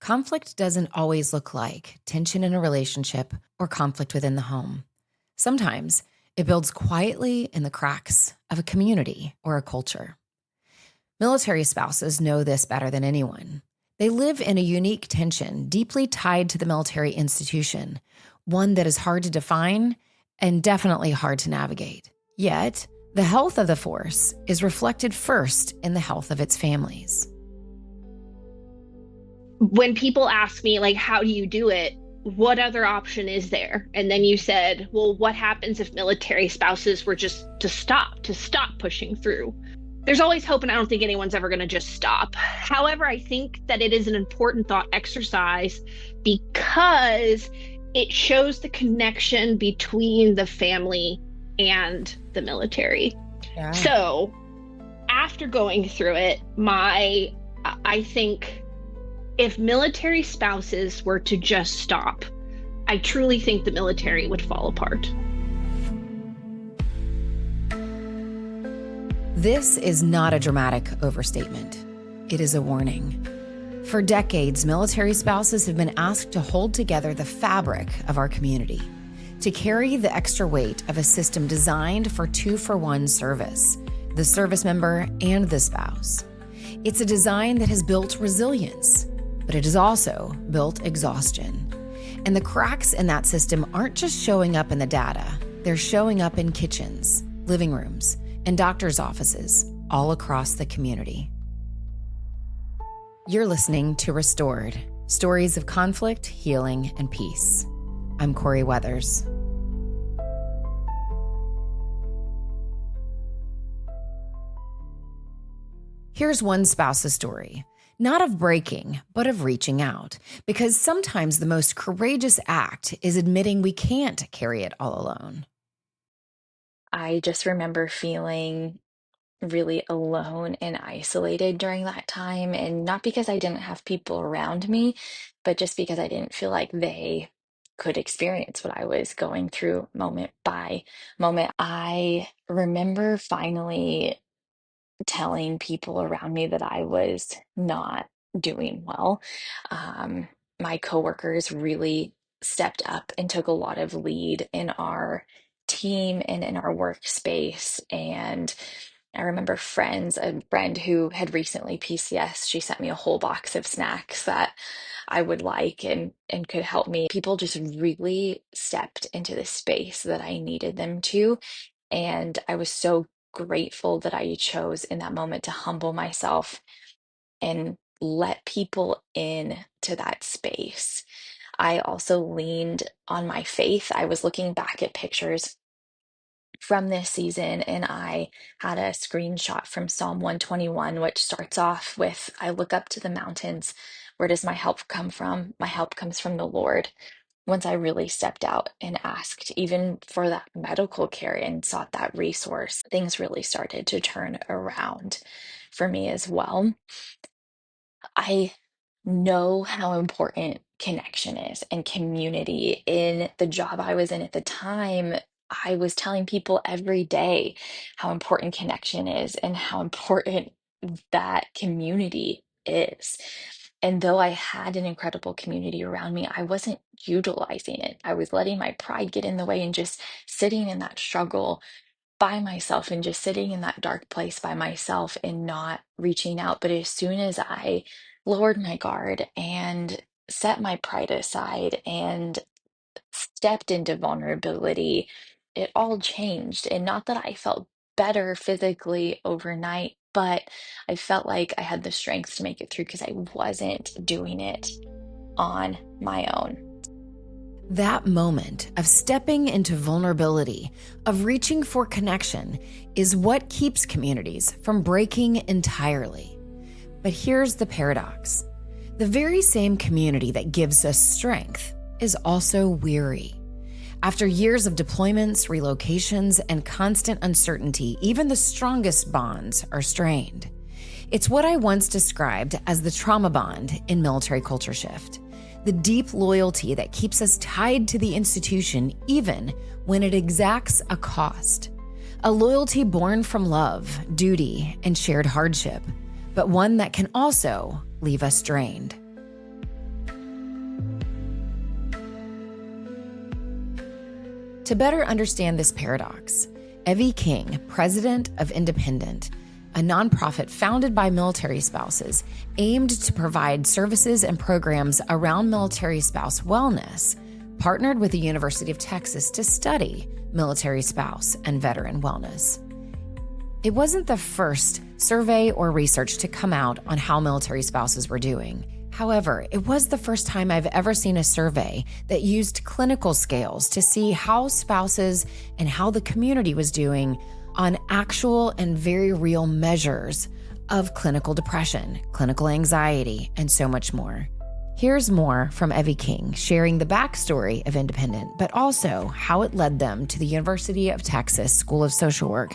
Conflict doesn't always look like tension in a relationship or conflict within the home. Sometimes it builds quietly in the cracks of a community or a culture. Military spouses know this better than anyone. They live in a unique tension deeply tied to the military institution, one that is hard to define and definitely hard to navigate. Yet, the health of the force is reflected first in the health of its families. When people ask me, like, how do you do it? What other option is there? And then you said, well, what happens if military spouses were just to stop pushing through? There's always hope, and I don't think anyone's ever going to just stop. However, I think that it is an important thought exercise because it shows the connection between the family and the military. Yeah. So after going through it, I think if military spouses were to just stop, I truly think the military would fall apart. This is not a dramatic overstatement. It is a warning. For decades, military spouses have been asked to hold together the fabric of our community, to carry the extra weight of a system designed for 2-for-1 service, the service member and the spouse. It's a design that has built resilience, but it has also built exhaustion. And the cracks in that system aren't just showing up in the data. They're showing up in kitchens, living rooms, and doctors' offices all across the community. You're listening to Restored, Stories of Conflict, Healing, and Peace. I'm Corie Weathers. Here's one spouse's story, not of breaking, but of reaching out, because sometimes the most courageous act is admitting we can't carry it all alone. I just remember feeling really alone and isolated during that time, and not because I didn't have people around me, but just because I didn't feel like they could experience what I was going through moment by moment. I remember finally telling people around me that I was not doing well. Um, my coworkers really stepped up and took a lot of lead in our team and in our workspace. And I remember a friend who had recently PCS, she sent me a whole box of snacks that I would like and could help me. People just really stepped into the space that I needed them to. And I was so grateful that I chose in that moment to humble myself and let people in to that space. I also leaned on my faith. I was looking back at pictures from this season, and I had a screenshot from Psalm 121, which starts off with, I look up to the mountains. Where does my help come from? My help comes from the Lord. Once I really stepped out and asked, even for that medical care, and sought that resource, things really started to turn around for me as well. I know how important connection is and community. In the job I was in at the time, I was telling people every day how important connection is and how important that community is. And though I had an incredible community around me, I wasn't utilizing it. I was letting my pride get in the way and just sitting in that struggle by myself and just sitting in that dark place by myself and not reaching out. But as soon as I lowered my guard and set my pride aside and stepped into vulnerability, it all changed. And not that I felt better physically overnight, but I felt like I had the strength to make it through because I wasn't doing it on my own. That moment of stepping into vulnerability, of reaching for connection, is what keeps communities from breaking entirely. But here's the paradox. The very same community that gives us strength is also weary. After years of deployments, relocations, and constant uncertainty, even the strongest bonds are strained. It's what I once described as the trauma bond in military culture shift. The deep loyalty that keeps us tied to the institution even when it exacts a cost. A loyalty born from love, duty, and shared hardship, but one that can also leave us drained. To better understand this paradox, Evie King, president of Independent, a nonprofit founded by military spouses, aimed to provide services and programs around military spouse wellness, partnered with the University of Texas to study military spouse and veteran wellness. It wasn't the first survey or research to come out on how military spouses were doing. However, it was the first time I've ever seen a survey that used clinical scales to see how spouses and how the community was doing on actual and very real measures of clinical depression, clinical anxiety, and so much more. Here's more from Evie King sharing the backstory of Independent, but also how it led them to the University of Texas School of Social Work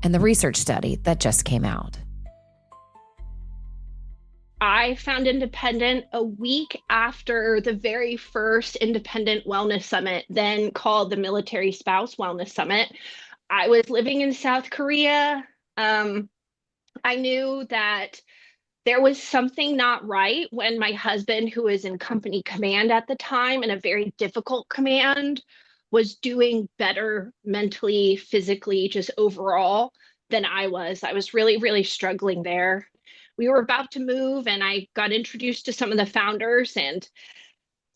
and the research study that just came out. I found Independent a week after the very first Independent Wellness Summit, then called the Military Spouse Wellness Summit. I was living in South Korea. I knew that there was something not right when my husband, who was in company command at the time, in a very difficult command, was doing better mentally, physically, just overall than I was. I was really, really struggling there. We were about to move, and I got introduced to some of the founders, and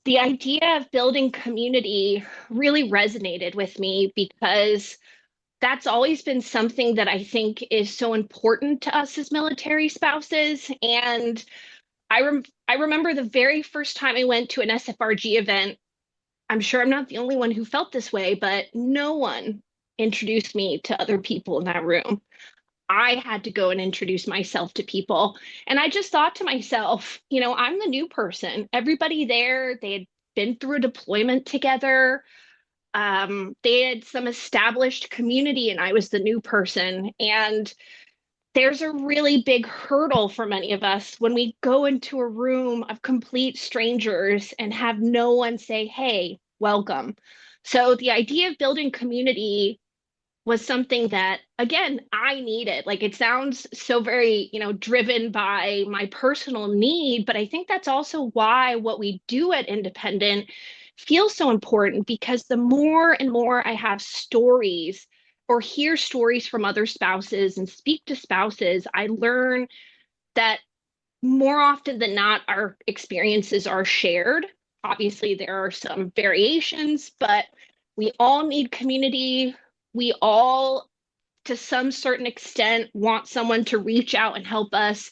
the idea of building community really resonated with me because that's always been something that I think is so important to us as military spouses. And I remember the very first time I went to an SFRG event. I'm sure I'm not the only one who felt this way, but no one introduced me to other people in that room. I had to go and introduce myself to people. And I just thought to myself, I'm the new person. Everybody there, they had been through a deployment together. They had some established community, and I was the new person. And there's a really big hurdle for many of us when we go into a room of complete strangers and have no one say, hey, welcome. So the idea of building community was something that, again, I needed. Like, it sounds so very, driven by my personal need, but I think that's also why what we do at Independent feels so important, because the more and more I have stories or hear stories from other spouses and speak to spouses, I learn that more often than not, our experiences are shared. Obviously, there are some variations, but we all need community. We all, to some certain extent, want someone to reach out and help us.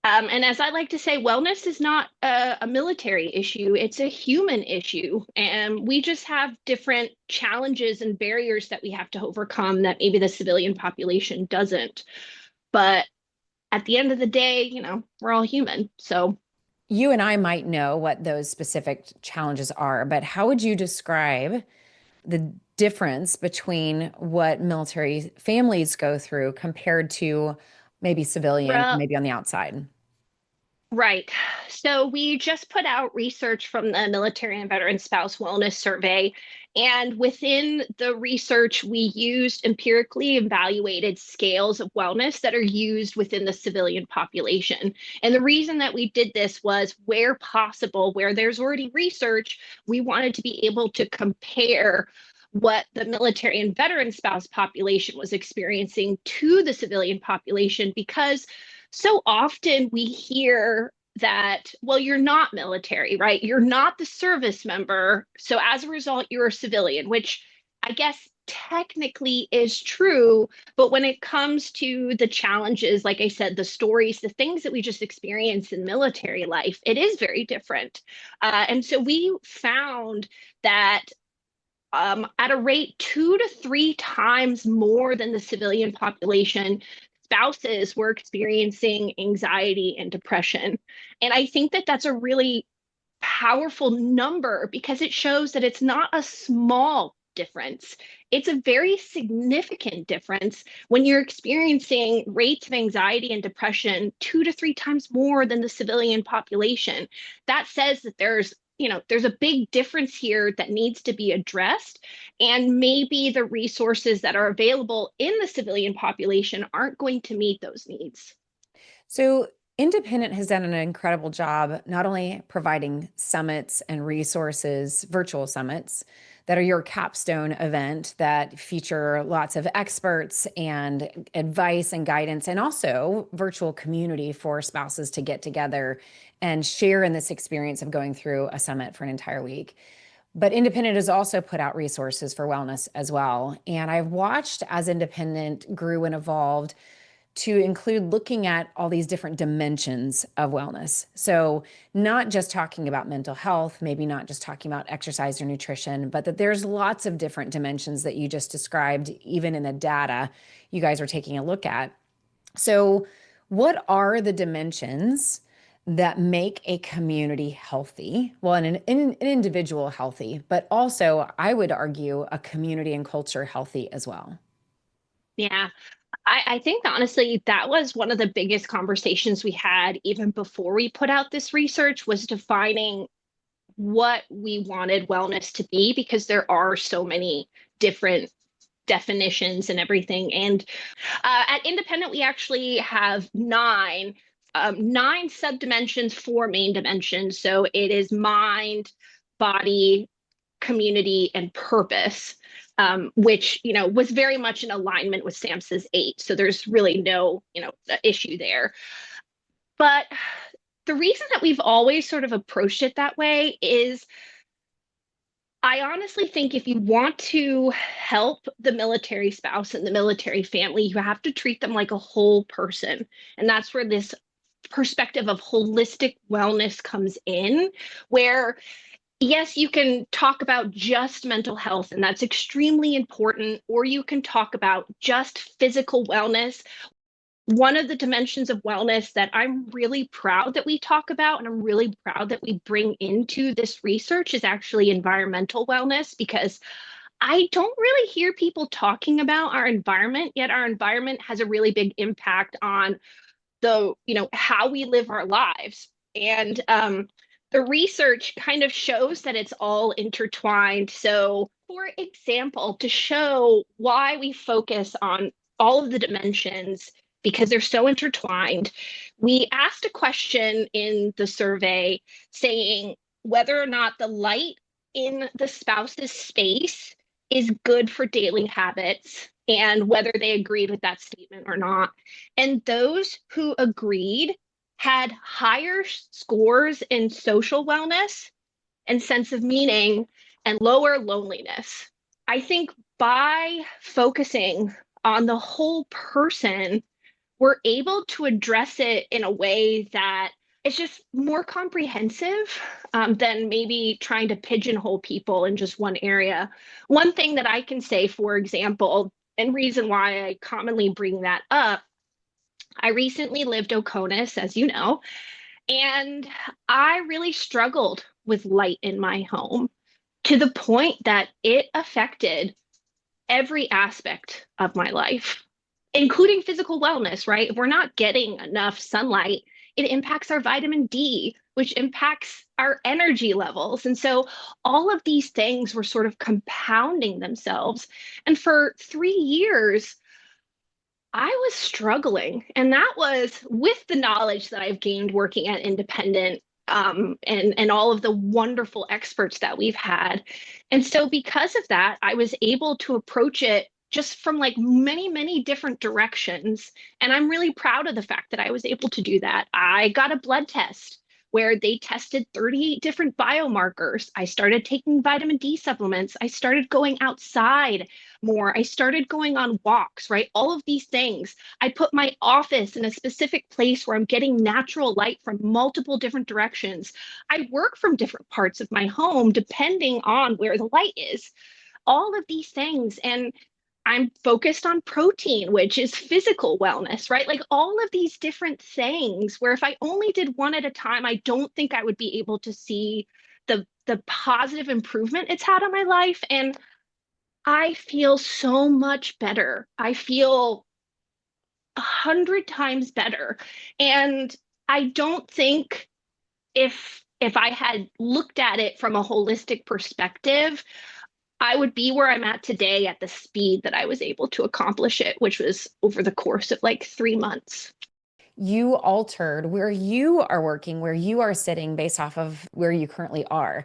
And as I like to say, wellness is not a military issue, it's a human issue. And we just have different challenges and barriers that we have to overcome that maybe the civilian population doesn't. But at the end of the day, we're all human. So You and I might know what those specific challenges are, but how would you describe the difference between what military families go through compared to maybe civilian, uh, maybe on the outside? Right. So we just put out research from the Military and Veteran Spouse Wellness Survey. And within the research, we used empirically evaluated scales of wellness that are used within the civilian population. And the reason that we did this was, where possible, where there's already research, we wanted to be able to compare what the military and veteran spouse population was experiencing to the civilian population, because so often we hear that, well, you're not military, right? You're not the service member. So as a result, you're a civilian, which I guess technically is true. But when it comes to the challenges, like I said, the stories, the things that we just experience in military life, it is very different. And so we found that at a rate 2 to 3 times more than the civilian population, spouses were experiencing anxiety and depression. And I think that that's a really powerful number, because it shows that it's not a small difference. It's a very significant difference when you're experiencing rates of anxiety and depression 2 to 3 times more than the civilian population. That says that there's a big difference here that needs to be addressed. And maybe the resources that are available in the civilian population aren't going to meet those needs. So Independent has done an incredible job not only providing summits and resources, virtual summits that are your capstone event that feature lots of experts and advice and guidance, and also virtual community for spouses to get together and share in this experience of going through a summit for an entire week. But Independent has also put out resources for wellness as well. And I've watched as Independent grew and evolved to include looking at all these different dimensions of wellness. So, not just talking about mental health, maybe not just talking about exercise or nutrition, but that there's lots of different dimensions that you just described, even in the data you guys are taking a look at. So, what are the dimensions that make a community healthy? Well, an individual healthy, but also, I would argue, a community and culture healthy as well. Yeah. I think honestly, that was one of the biggest conversations we had even before we put out this research was defining what we wanted wellness to be because there are so many different definitions and everything. And at Independent, we actually have nine subdimensions, four main dimensions. So it is mind, body, community, and purpose, which was very much in alignment with SAMHSA's 8. So there's really no issue there. But the reason that we've always sort of approached it that way is I honestly think if you want to help the military spouse and the military family, you have to treat them like a whole person. And that's where this perspective of holistic wellness comes in, where yes, you can talk about just mental health, and that's extremely important, or you can talk about just physical wellness. One of the dimensions of wellness that I'm really proud that we talk about, and I'm really proud that we bring into this research, is actually environmental wellness, because I don't really hear people talking about our environment, yet our environment has a really big impact on how we live our lives. And the research kind of shows that it's all intertwined. So, for example, to show why we focus on all of the dimensions because they're so intertwined, we asked a question in the survey saying whether or not the light in the spouse's space is good for daily habits and whether they agreed with that statement or not. And those who agreed had higher scores in social wellness and sense of meaning and lower loneliness. I think by focusing on the whole person, we're able to address it in a way that it's just more comprehensive than maybe trying to pigeonhole people in just one area. One thing that I can say, for example, and reason why I commonly bring that up, I recently lived Oconus, as you know, and I really struggled with light in my home to the point that it affected every aspect of my life, including physical wellness, right? If we're not getting enough sunlight, it impacts our vitamin D, which impacts our energy levels. And so all of these things were sort of compounding themselves. And for 3 years, I was struggling, and that was with the knowledge that I've gained working at Independent, and all of the wonderful experts that we've had. And so, because of that, I was able to approach it just from like many, many different directions. And I'm really proud of the fact that I was able to do that. I got a blood test where they tested 38 different biomarkers. I started taking vitamin D supplements. I started going outside more. I started going on walks, right? All of these things. I put my office in a specific place where I'm getting natural light from multiple different directions. I work from different parts of my home depending on where the light is. All of these things. And I'm focused on protein, which is physical wellness, right? Like all of these different things where if I only did one at a time, I don't think I would be able to see the positive improvement it's had on my life. And I feel so much better. I feel 100 times better. And I don't think if I had looked at it from a holistic perspective, I would be where I'm at today at the speed that I was able to accomplish it, which was over the course of like 3 months. you altered where you are working, where you are sitting based off of where you currently are.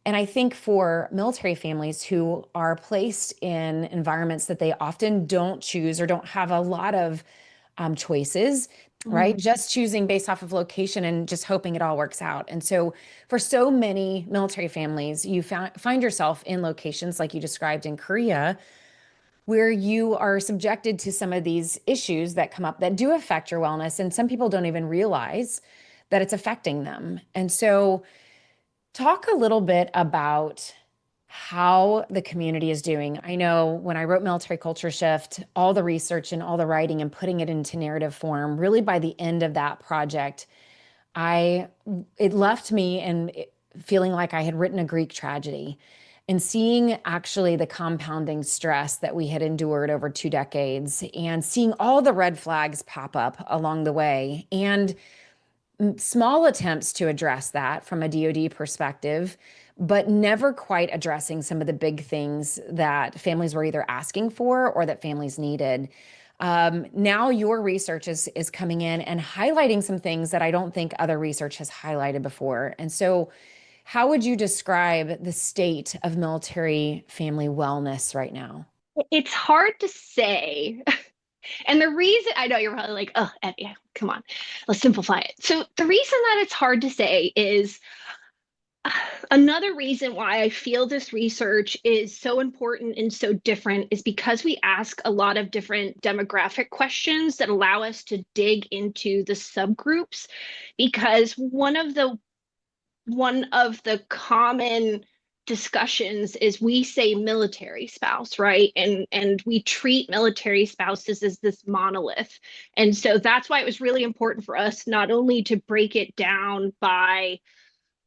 And I think for military families who are placed in environments that they often don't choose or don't have a lot of choices, right? Mhm. Just choosing based off of location and just hoping it all works out. And so, for so many military families, you find yourself in locations like you described in Korea, where you are subjected to some of these issues that come up that do affect your wellness. And some people don't even realize that it's affecting them. And so, talk a little bit about how the community is doing. I know when I wrote Military Culture Shift, all the research and all the writing and putting it into narrative form, really by the end of that project, I it left me and feeling like I had written a Greek tragedy and seeing actually the compounding stress that we had endured over 2 decades and seeing all the red flags pop up along the way and small attempts to address that from a DoD perspective, but never quite addressing some of the big things that families were either asking for or that families needed. Now your research is coming in and highlighting some things that I don't think other research has highlighted before. And so, how would you describe the state of military family wellness right now? It's hard to say. And the reason I know you're probably like, oh, Evie, come on, let's simplify it. So the reason that it's hard to say is another reason why I feel this research is so important and so different is because we ask a lot of different demographic questions that allow us to dig into the subgroups. Because one of the common discussions is we say military spouse, right? And we treat military spouses as this monolith. And so that's why it was really important for us not only to break it down by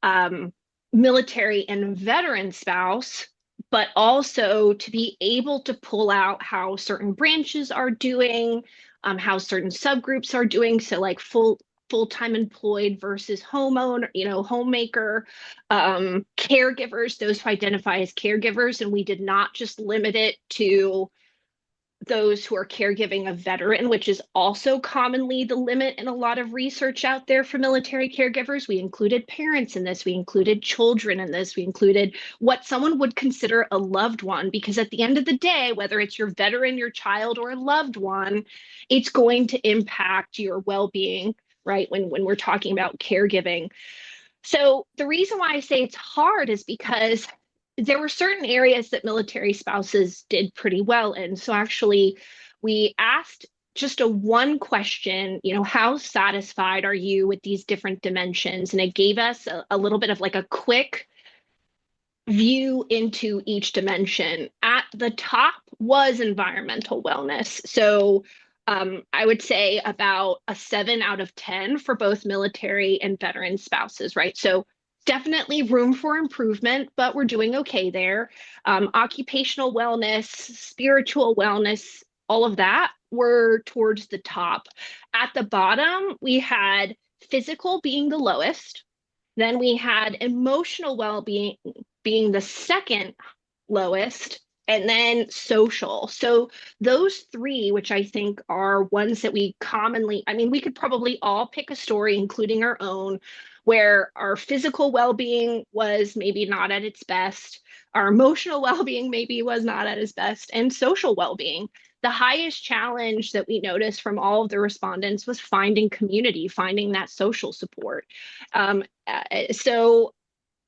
um, military and veteran spouse, but also to be able to pull out how certain branches are doing, how certain subgroups are doing. So like full-time employed versus homeowner, homemaker, caregivers, those who identify as caregivers. And we did not just limit it to those who are caregiving a veteran, which is also commonly the limit in a lot of research out there for military caregivers. We included parents in this, we included children in this, we included what someone would consider a loved one, because at the end of the day, whether it's your veteran, your child, or a loved one, it's going to impact your well-being, right? When we're talking about caregiving. So the reason why I say it's hard is because there were certain areas that military spouses did pretty well in. So actually, we asked just a one question, how satisfied are you with these different dimensions? And it gave us a little bit of like a quick view into each dimension. At the top was environmental wellness. So I would say about a 7 out of 10 for both military and veteran spouses, right? So definitely room for improvement, but we're doing okay there. Occupational wellness, spiritual wellness, all of that were towards the top. At the bottom, we had physical being the lowest. Then we had emotional well-being being the second lowest, and then social. So those three, which I think are ones that we commonly, I mean, we could probably all pick a story, including our own, where our physical well-being was maybe not at its best, our emotional well-being maybe was not at its best, and social well-being. The highest challenge that we noticed from all of the respondents was finding community, finding that social support. So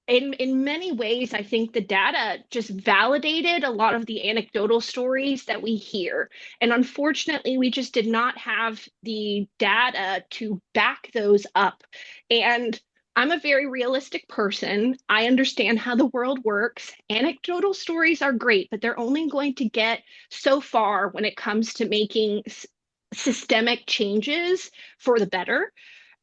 in many ways, I think the data just validated a lot of the anecdotal stories that we hear. And unfortunately, we just did not have the data to back those up. And I'm a very realistic person. I understand how the world works. Anecdotal stories are great, but they're only going to get so far when it comes to making systemic changes for the better.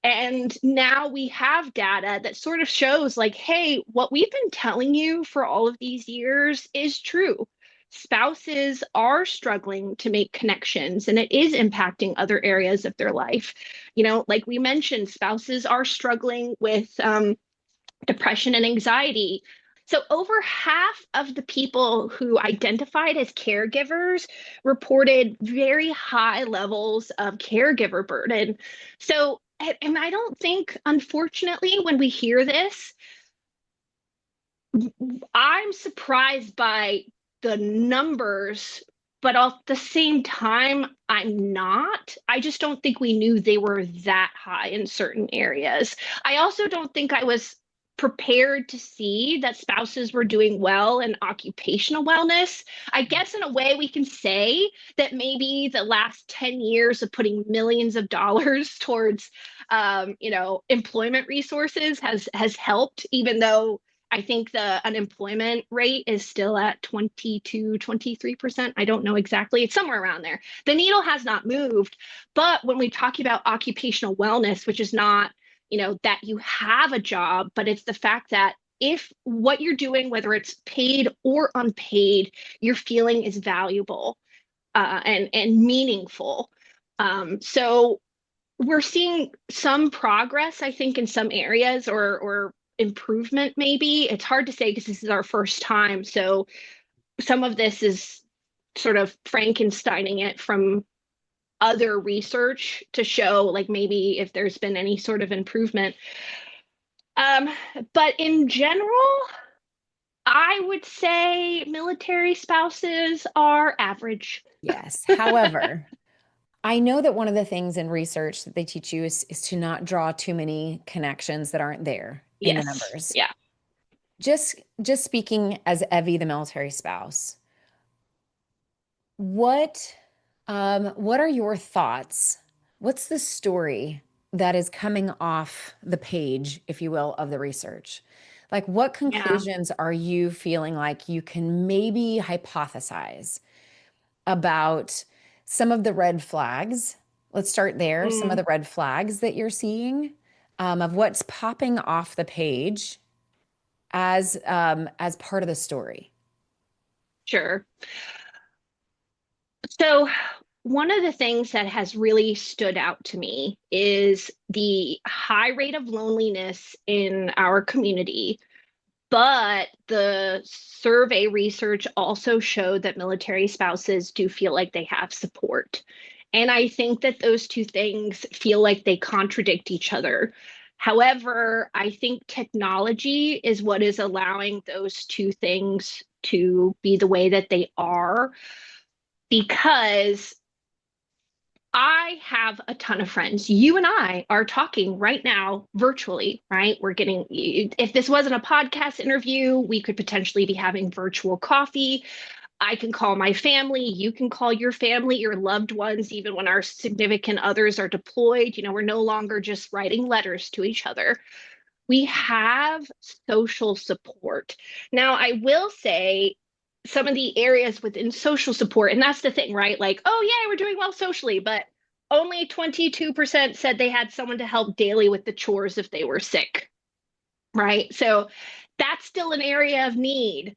And now we have data that sort of shows, like, hey, what we've been telling you for all of these years is true. Spouses are struggling to make connections, and it is impacting other areas of their life. Like we mentioned, spouses are struggling with depression and anxiety. So, over half of the people who identified as caregivers reported very high levels of caregiver burden. So, and I don't think, unfortunately, when we hear this, I'm surprised by the numbers, but at the same time, I'm not. I just don't think we knew they were that high in certain areas. I also don't think I was prepared to see that spouses were doing well in occupational wellness. I guess in a way we can say that maybe the last 10 years of putting millions of dollars towards employment resources has helped, even though I think the unemployment rate is still at 22, 23%. I don't know exactly. It's somewhere around there. The needle has not moved. But when we talk about occupational wellness, which is not, that you have a job, but it's the fact that if what you're doing, whether it's paid or unpaid, you're feeling is valuable and meaningful. So we're seeing some progress, I think, in some areas or improvement, maybe. It's hard to say because this is our first time. So some of this is sort of Frankensteining it from other research to show, like, maybe if there's been any sort of improvement. Um, but in general, I would say military spouses are average. Yes. However, I know that one of the things in research that they teach you is to not draw too many connections that aren't there in the Yes. numbers. Yeah. Just speaking as Evie, the military spouse, what what are your thoughts? What's the story that is coming off the page, if you will, of the research? Like, what Yeah. conclusions are you feeling like you can maybe hypothesize about some of the red flags? Let's start there. Some of Mm, the red flags that you're seeing, of what's popping off the page as part of the story. sure. So, one of the things that has really stood out to me is the high rate of loneliness in our community. But the survey research also showed that military spouses do feel like they have support. And I think that those two things feel like they contradict each other. However, I think technology is what is allowing those two things to be the way that they are, because I have a ton of friends. You and I are talking right now virtually, right? We're getting, if this wasn't a podcast interview, we could potentially be having virtual coffee. I can call my family. You can call your family, your loved ones, even when our significant others are deployed. We're no longer just writing letters to each other. We have social support. Now, I will say some of the areas within social support, and that's the thing, right? Like, oh, yeah, we're doing well socially, but only 22% said they had someone to help daily with the chores if they were sick, right? So that's still an area of need.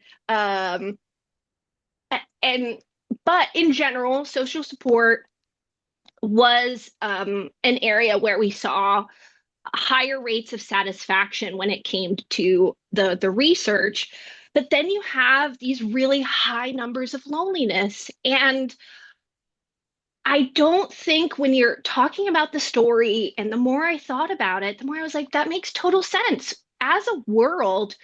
And but in general, social support was an area where we saw higher rates of satisfaction when it came to the research. But then you have these really high numbers of loneliness. And I don't think, when you're talking about the story, and the more I thought about it, the more I was like, that makes total sense. As a world,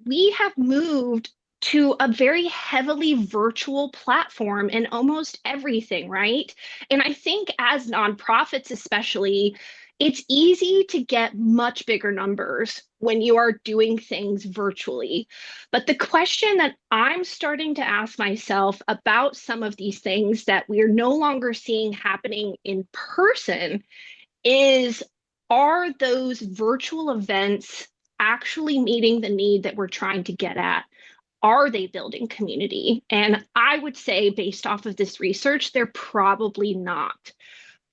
we have moved to a very heavily virtual platform in almost everything, right? And I think as nonprofits, especially, it's easy to get much bigger numbers when you are doing things virtually. But the question that I'm starting to ask myself about some of these things that we're no longer seeing happening in person is, are those virtual events actually meeting the need that we're trying to get at? Are they building community? And I would say, based off of this research, they're probably not.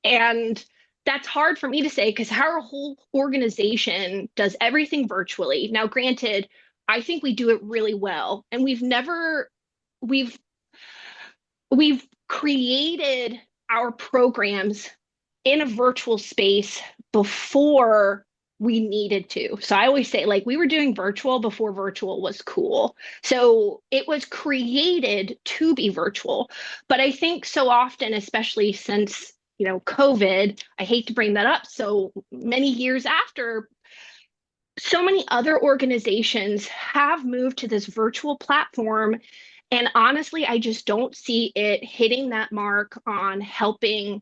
And that's hard for me to say because our whole organization does everything virtually. Now, granted, I think we do it really well. And we've we've created our programs in a virtual space before we needed to. So I always say, like, we were doing virtual before virtual was cool. So it was created to be virtual. But I think so often, especially since, COVID, I hate to bring that up so many years after, so many other organizations have moved to this virtual platform. And honestly, I just don't see it hitting that mark on helping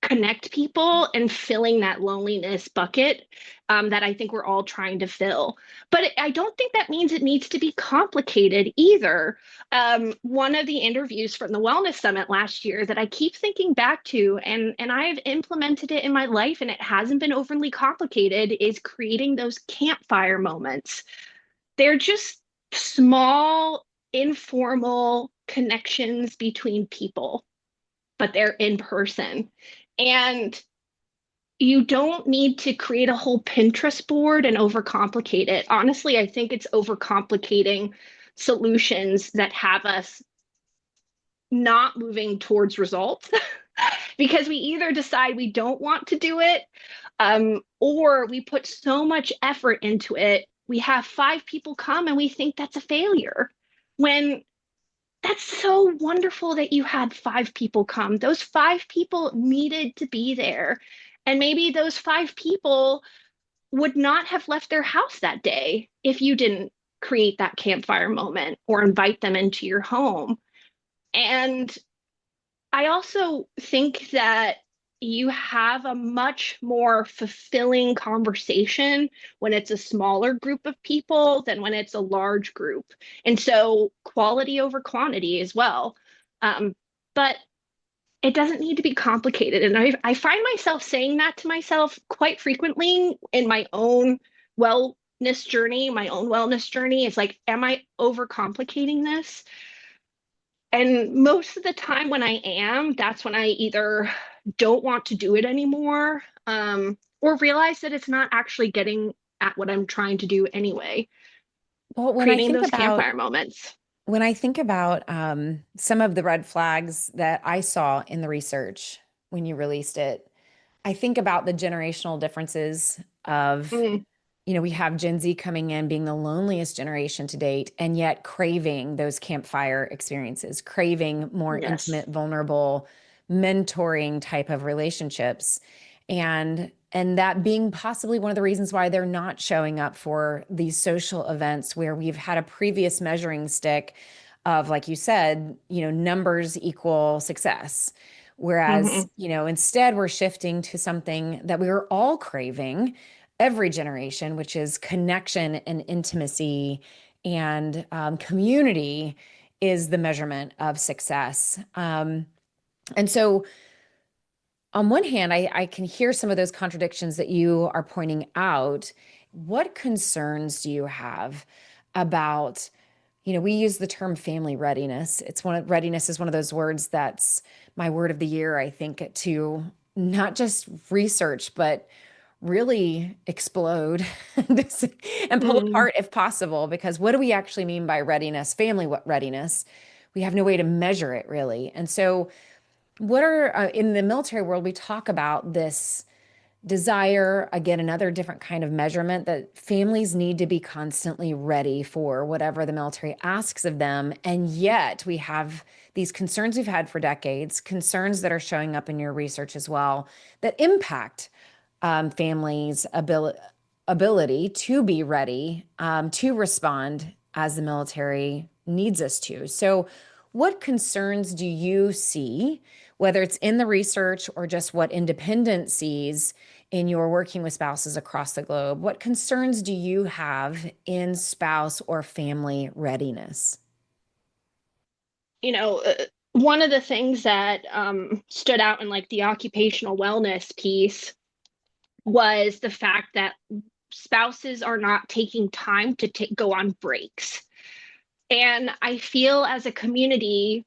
connect people and filling that loneliness bucket that I think we're all trying to fill. But I don't think that means it needs to be complicated either. One of the interviews from the Wellness Summit last year that I keep thinking back to, and I've implemented it in my life, and it hasn't been overly complicated, is creating those campfire moments. They're just small, informal connections between people, but they're in person. And you don't need to create a whole Pinterest board and overcomplicate it. Honestly, I think it's overcomplicating solutions that have us not moving towards results because we either decide we don't want to do it, or we put so much effort into it. We have 5 people come and we think that's a failure when that's so wonderful that you had 5 people come. Those 5 people needed to be there. And maybe those 5 people would not have left their house that day if you didn't create that campfire moment or invite them into your home. And I also think that you have a much more fulfilling conversation when it's a smaller group of people than when it's a large group. And so quality over quantity as well. But it doesn't need to be complicated. And I find myself saying that to myself quite frequently in my own wellness journey, my own wellness journey. It's like, am I overcomplicating this? And most of the time when I am, that's when I either don't want to do it anymore, or realize that it's not actually getting at what I'm trying to do anyway, Well, creating those campfire moments. when I think about some of the red flags that I saw in the research when you released it, I think about the generational differences of, Mm, we have Gen Z coming in being the loneliest generation to date, and yet craving those campfire experiences, craving more yes. intimate, vulnerable, mentoring type of relationships. And that being possibly one of the reasons why they're not showing up for these social events where we've had a previous measuring stick of, like you said, numbers equal success. Whereas, Hmm. instead we're shifting to something that we are all craving, every generation, which is connection and intimacy, and community is the measurement of success. And so, on one hand, I can hear some of those contradictions that you are pointing out. What concerns do you have about, we use the term family readiness. Readiness is one of those words that's my word of the year, I think, to not just research, but really explode and pull Mm. apart if possible. Because what do we actually mean by readiness, family readiness? We have no way to measure it really. And so, what are in the military world, we talk about this desire, again, another different kind of measurement that families need to be constantly ready for whatever the military asks of them. And yet we have these concerns we've had for decades, concerns that are showing up in your research as well, that impact families' ability to be ready, to respond as the military needs us to. So, what concerns do you see, whether it's in the research or just what independent sees in your working with spouses across the globe? What concerns do you have in spouse or family readiness? You know, one of the things that stood out in like the occupational wellness piece was the fact that spouses are not taking time to go on breaks. And I feel as a community,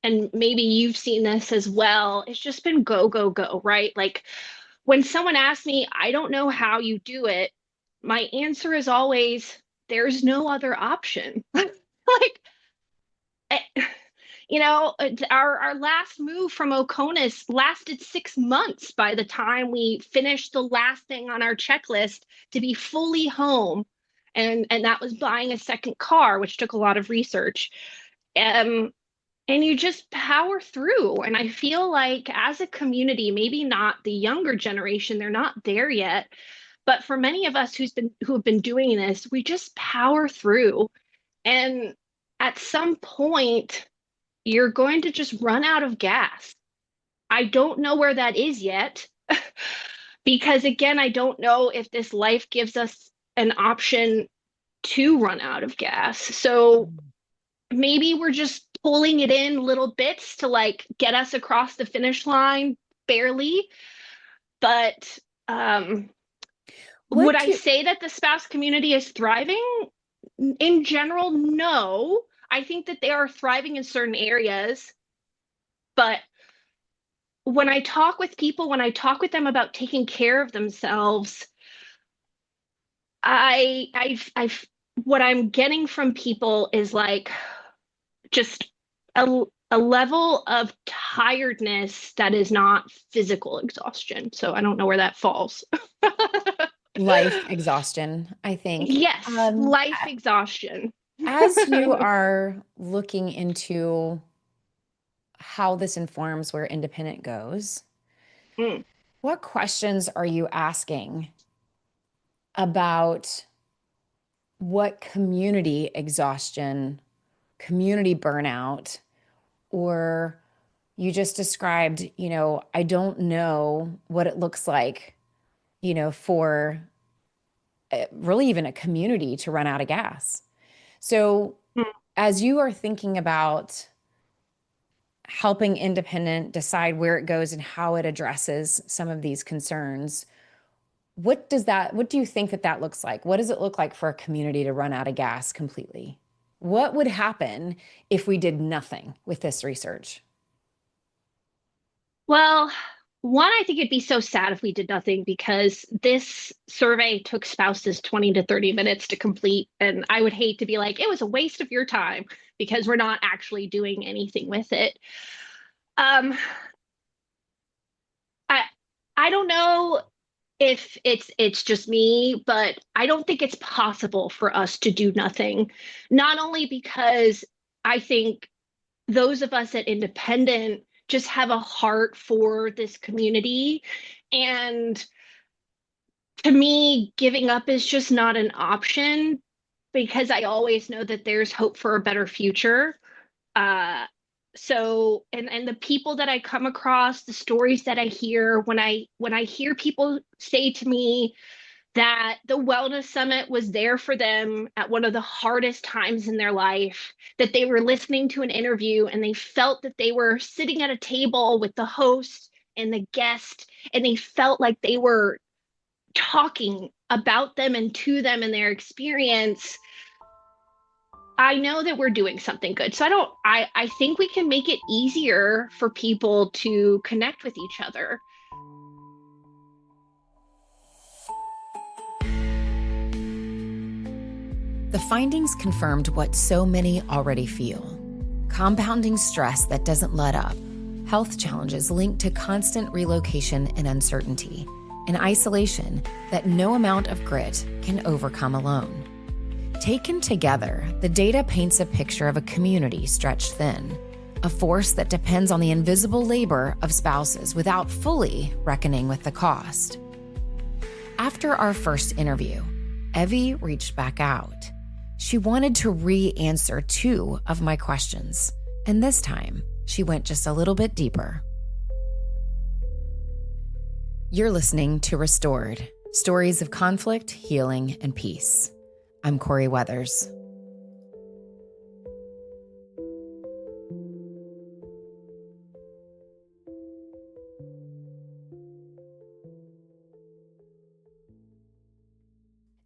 and maybe you've seen this as well, it's just been go, go, go, right? Like when someone asks me, I don't know how you do it, my answer is always, there's no other option. Like, our last move from Oconus lasted 6 months by the time we finished the last thing on our checklist to be fully home. And that was buying a second car, which took a lot of research. And you just power through. And I feel like as a community, maybe not the younger generation, they're not there yet. But for many of us who have been doing this, we just power through. And at some point, you're going to just run out of gas. I don't know where that is yet. Because again, I don't know if this life gives us an option to run out of gas. So maybe we're just pulling it in little bits to like get us across the finish line barely. But would I say that the spouse community is thriving? In general, no. I think that they are thriving in certain areas. But when I talk with people, when I talk with them about taking care of themselves, I've what I'm getting from people is like just a level of tiredness that is not physical exhaustion. So I don't know where that falls. Life exhaustion, I think. Yes, life exhaustion. As you are looking into how this informs where independent goes, what questions are you asking about what community exhaustion, community burnout, or you just described, I don't know what it looks like, for really even a community to run out of gas. So as you are thinking about helping independent decide where it goes and how it addresses some of these concerns, what do you think that looks like? What does it look like for a community to run out of gas completely? What would happen if we did nothing with this research? Well, one, I think it'd be so sad if we did nothing because this survey took spouses 20 to 30 minutes to complete. And I would hate to be like, it was a waste of your time because we're not actually doing anything with it. I don't know if it's just me, but I don't think it's possible for us to do nothing. Not only because I think those of us at Independent just have a heart for this community. And to me, giving up is just not an option because I always know that there's hope for a better future. So and the people that I come across, the stories that I hear when I hear people say to me that the wellness summit was there for them at one of the hardest times in their life, that they were listening to an interview and they felt that they were sitting at a table with the host and the guest, and they felt like they were talking about them and to them and their experience. I know that we're doing something good. So I think we can make it easier for people to connect with each other. The findings confirmed what so many already feel: compounding stress that doesn't let up, health challenges linked to constant relocation and uncertainty, and isolation that no amount of grit can overcome alone. Taken together, the data paints a picture of a community stretched thin, a force that depends on the invisible labor of spouses without fully reckoning with the cost. After our first interview, Evie reached back out. She wanted to re-answer 2 of my questions, and this time, she went just a little bit deeper. You're listening to Restored, Stories of Conflict, Healing, and Peace. I'm Corie Weathers.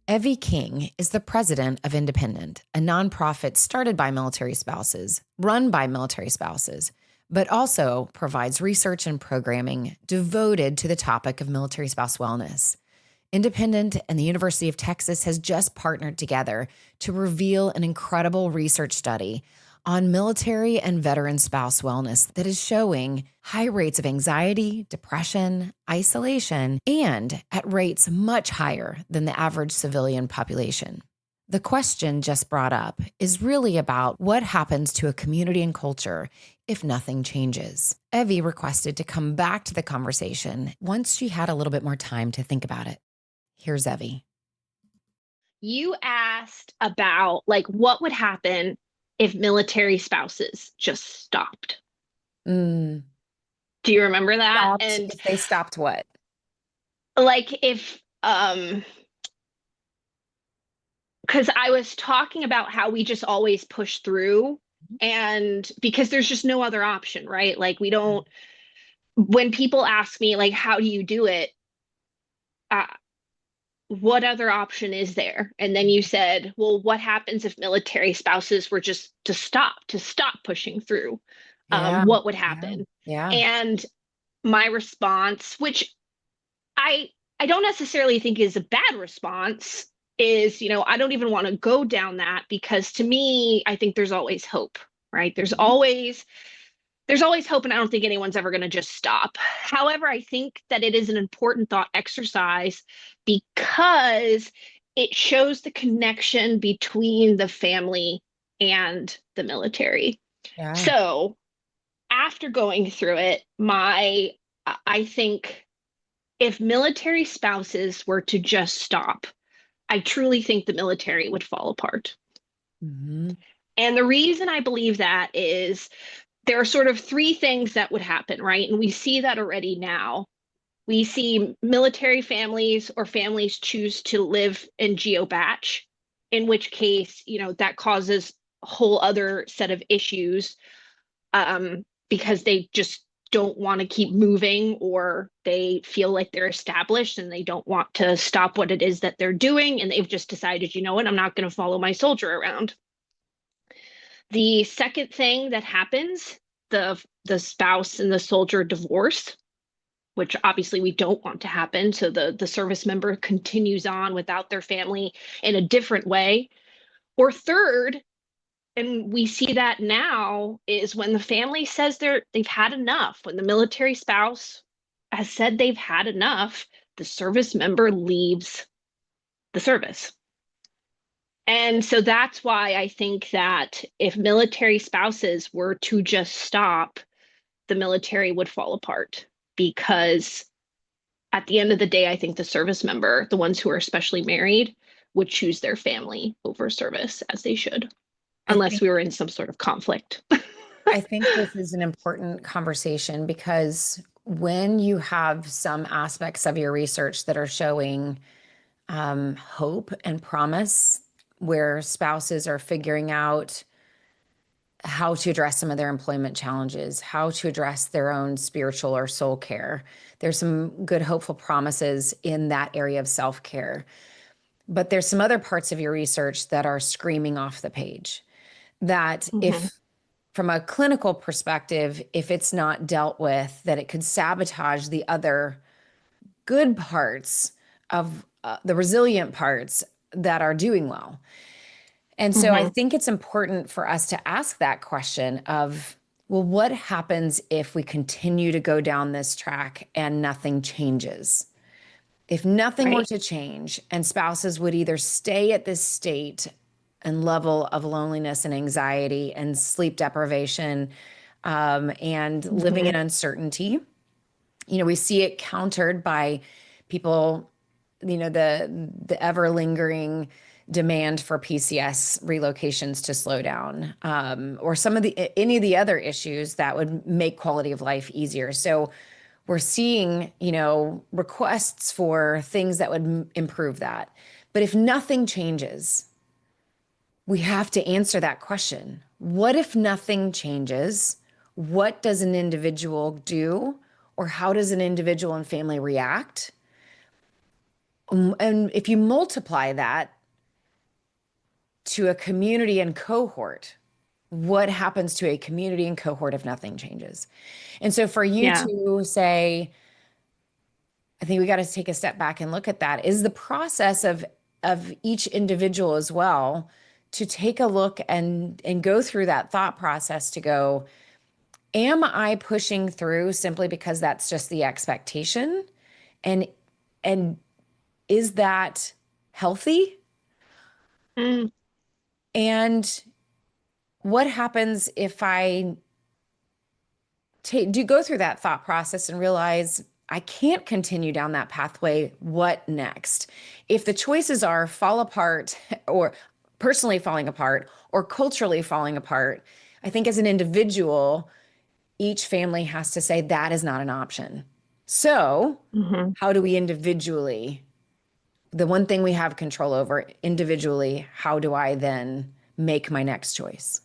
Evie King is the president of Independent, a nonprofit started by military spouses, run by military spouses, but also provides research and programming devoted to the topic of military spouse wellness. Independent and the University of Texas has just partnered together to reveal an incredible research study on military and veteran spouse wellness that is showing high rates of anxiety, depression, isolation, and at rates much higher than the average civilian population. The question just brought up is really about what happens to a community and culture if nothing changes. Evie requested to come back to the conversation once she had a little bit more time to think about it. Here's Evie. You asked about like what would happen if military spouses just stopped. Mm, Do you remember that? stopped. And If they stopped what? like if because I was talking about how we just always push through, and because there's just no other option, right? Like we don't, when people ask me like how do you do it, uh, what other option is there? And then you said, well, what happens if military spouses were just to stop pushing through? Yeah. What would Yeah. happen? Yeah. And my response, which I I don't necessarily think is a bad response, is, I don't even want to go down that because to me, I think there's always hope, right? There's always hope, and I don't think anyone's ever going to just stop. However, I think that it is an important thought exercise because it shows the connection between the family and the military. Yeah. So after going through it, I think if military spouses were to just stop, I truly think the military would fall apart. Mm-hmm. And the reason I believe that is there are sort of three things that would happen, right? And we see that already now. We see military families or families choose to live in geobatch, in which case, that causes a whole other set of issues, because they just don't want to keep moving, or they feel like they're established and they don't want to stop what it is that they're doing. And they've just decided, you know what, I'm not going to follow my soldier around. The second thing that happens, the spouse and the soldier divorce, which obviously we don't want to happen. So the service member continues on without their family in a different way. Or third, and we see that now, is when the family says they've had enough, when the military spouse has said they've had enough, the service member leaves the service. And so that's why I think that if military spouses were to just stop, the military would fall apart, because at the end of the day, I think the service member, the ones who are especially married, would choose their family over service, as they should, I unless think we were in some sort of conflict. I think this is an important conversation because when you have some aspects of your research that are showing hope and promise, where spouses are figuring out how to address some of their employment challenges, how to address their own spiritual or soul care. There's some good, hopeful promises in that area of self-care. But there's some other parts of your research that are screaming off the page that Mm-hmm. if from a clinical perspective, if it's not dealt with, that it could sabotage the other good parts of the resilient parts that are doing well. And so I Mm-hmm. think it's important for us to ask that question of, well, what happens if we continue to go down this track and nothing changes? If nothing were Right. to change and spouses would either stay at this state and level of loneliness and anxiety and sleep deprivation, and living Mm-hmm. in uncertainty, we see it countered by people, the ever lingering demand for PCS relocations to slow down, or any of the other issues that would make quality of life easier. So we're seeing, requests for things that would improve that. But if nothing changes, we have to answer that question. What if nothing changes? What does an individual do? Or how does an individual and family react? And if you multiply that to a community and cohort, what happens to a community and cohort if nothing changes? And so for you Yeah. to say, I think we got to take a step back and look at that. Is the process of each individual as well to take a look and go through that thought process to go, am I pushing through simply because that's just the expectation? And and is that healthy? Mm, And what happens if I do go through that thought process and realize I can't continue down that pathway? What next? If the choices are fall apart or personally falling apart or culturally falling apart, I think as an individual, each family has to say that is not an option. So, mhm. how do we individually, the one thing we have control over individually, how do I then make my next choice?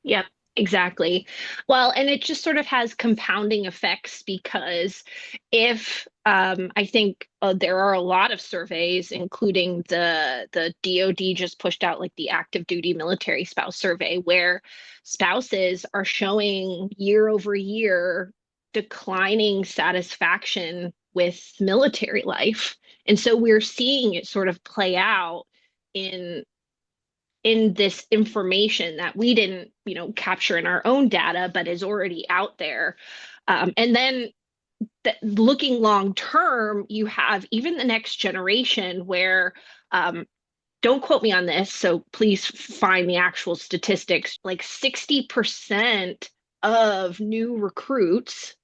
Yep, exactly. Well, and it just sort of has compounding effects because if I think there are a lot of surveys, including the DoD just pushed out like the active duty military spouse survey, where spouses are showing year over year declining satisfaction with military life. And so we're seeing it sort of play out in this information that we didn't, capture in our own data, but is already out there. And then looking long term, you have even the next generation where, don't quote me on this, so please find the actual statistics. Like 60% of new recruits,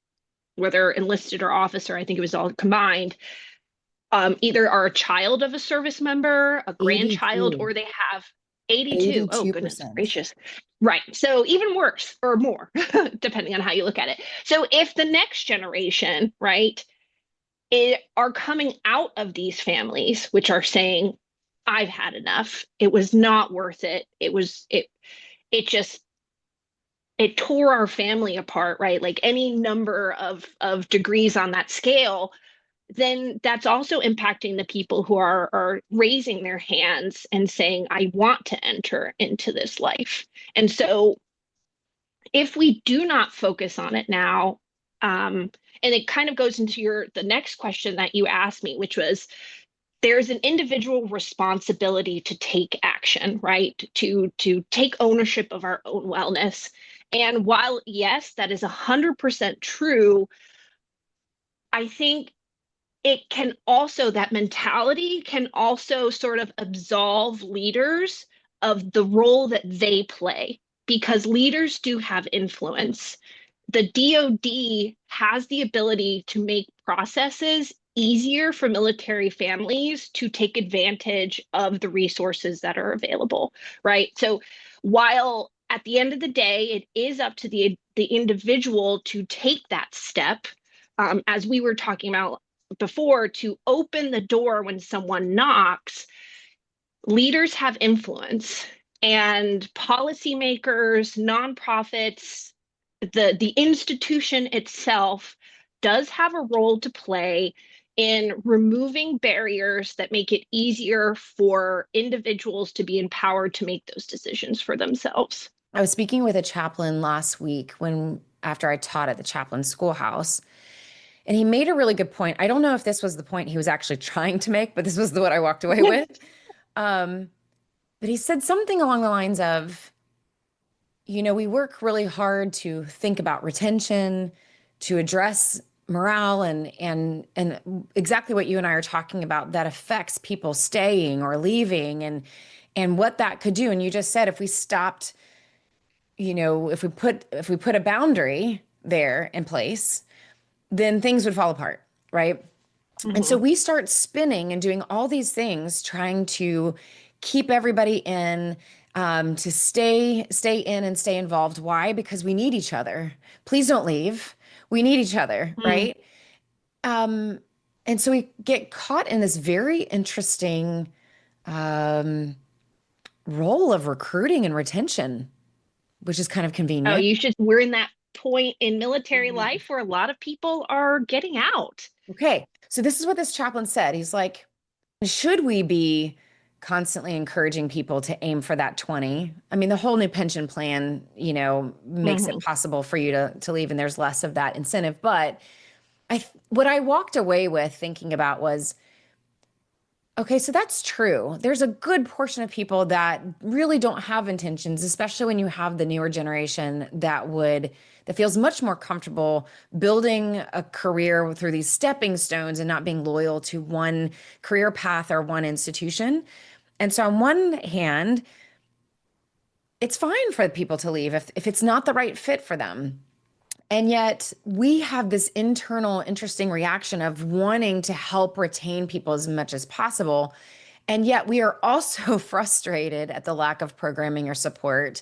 whether enlisted or officer, I think it was all combined, either are a child of a service member, a grandchild, 82. or they have 82. Oh, goodness 82%. gracious. Right. So even worse or more, depending on how you look at it. So if the next generation, right, are coming out of these families, which are saying, I've had enough. It was not worth it. It just, it tore our family apart, right? Like any number of degrees on that scale, then that's also impacting the people who are raising their hands and saying, I want to enter into this life. And so if we do not focus on it now, and it kind of goes into the next question that you asked me, which was there's an individual responsibility to take action, right? To take ownership of our own wellness. And while yes, that is 100% true, I think it can also, that mentality can also sort of absolve leaders of the role that they play because leaders do have influence. The DoD has the ability to make processes easier for military families to take advantage of the resources that are available, right? So while at the end of the day, it is up to the individual to take that step, as we were talking about before, to open the door when someone knocks, leaders have influence and policymakers, nonprofits, the institution itself does have a role to play in removing barriers that make it easier for individuals to be empowered to make those decisions for themselves. I was speaking with a chaplain last week when after I taught at the chaplain schoolhouse, and he made a really good point. I don't know if this was the point he was actually trying to make, but this was what I walked away with. Um, but he said something along the lines of, we work really hard to think about retention, to address morale and exactly what you and I are talking about that affects people staying or leaving and what that could do. And you just said if we stopped, if we put a boundary there in place, then things would fall apart, right? And so Mhm. we start spinning and doing all these things, trying to keep everybody in, to stay in and stay involved. Why? Because we need each other. Please don't leave. We need each other, Mm. right? Um, and so we get caught in this very interesting um, role of recruiting and retention, which is kind of Oh, convenient. we're in that point in military life where a lot of people are getting out. Okay, so this is what this chaplain said. He's like, should we be constantly encouraging people to aim for that 20? I mean, the whole new pension plan, makes it Mhm. possible for you to leave and there's less of that incentive. But what I walked away with thinking about was Okay, so that's true. There's a good portion of people that really don't have intentions, especially when you have the newer generation that feels much more comfortable building a career through these stepping stones and not being loyal to one career path or one institution. And so on one hand, it's fine for people to leave if it's not the right fit for them. And yet we have this internal interesting reaction of wanting to help retain people as much as possible. And yet we are also frustrated at the lack of programming or support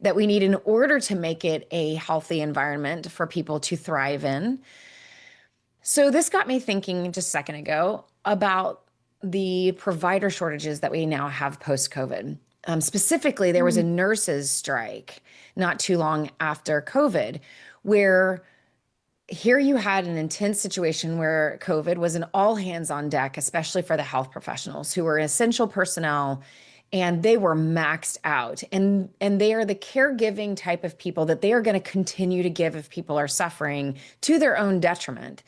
that we need in order to make it a healthy environment for people to thrive in. So this got me thinking just a second ago about the provider shortages that we now have post-COVID. Specifically, there was a Mm. nurses' strike not too long after COVID, where here you had an intense situation where COVID was an all hands on deck, especially for the health professionals who were essential personnel, and they were maxed out. And they are the caregiving type of people that they are going to continue to give if people are suffering to their own detriment.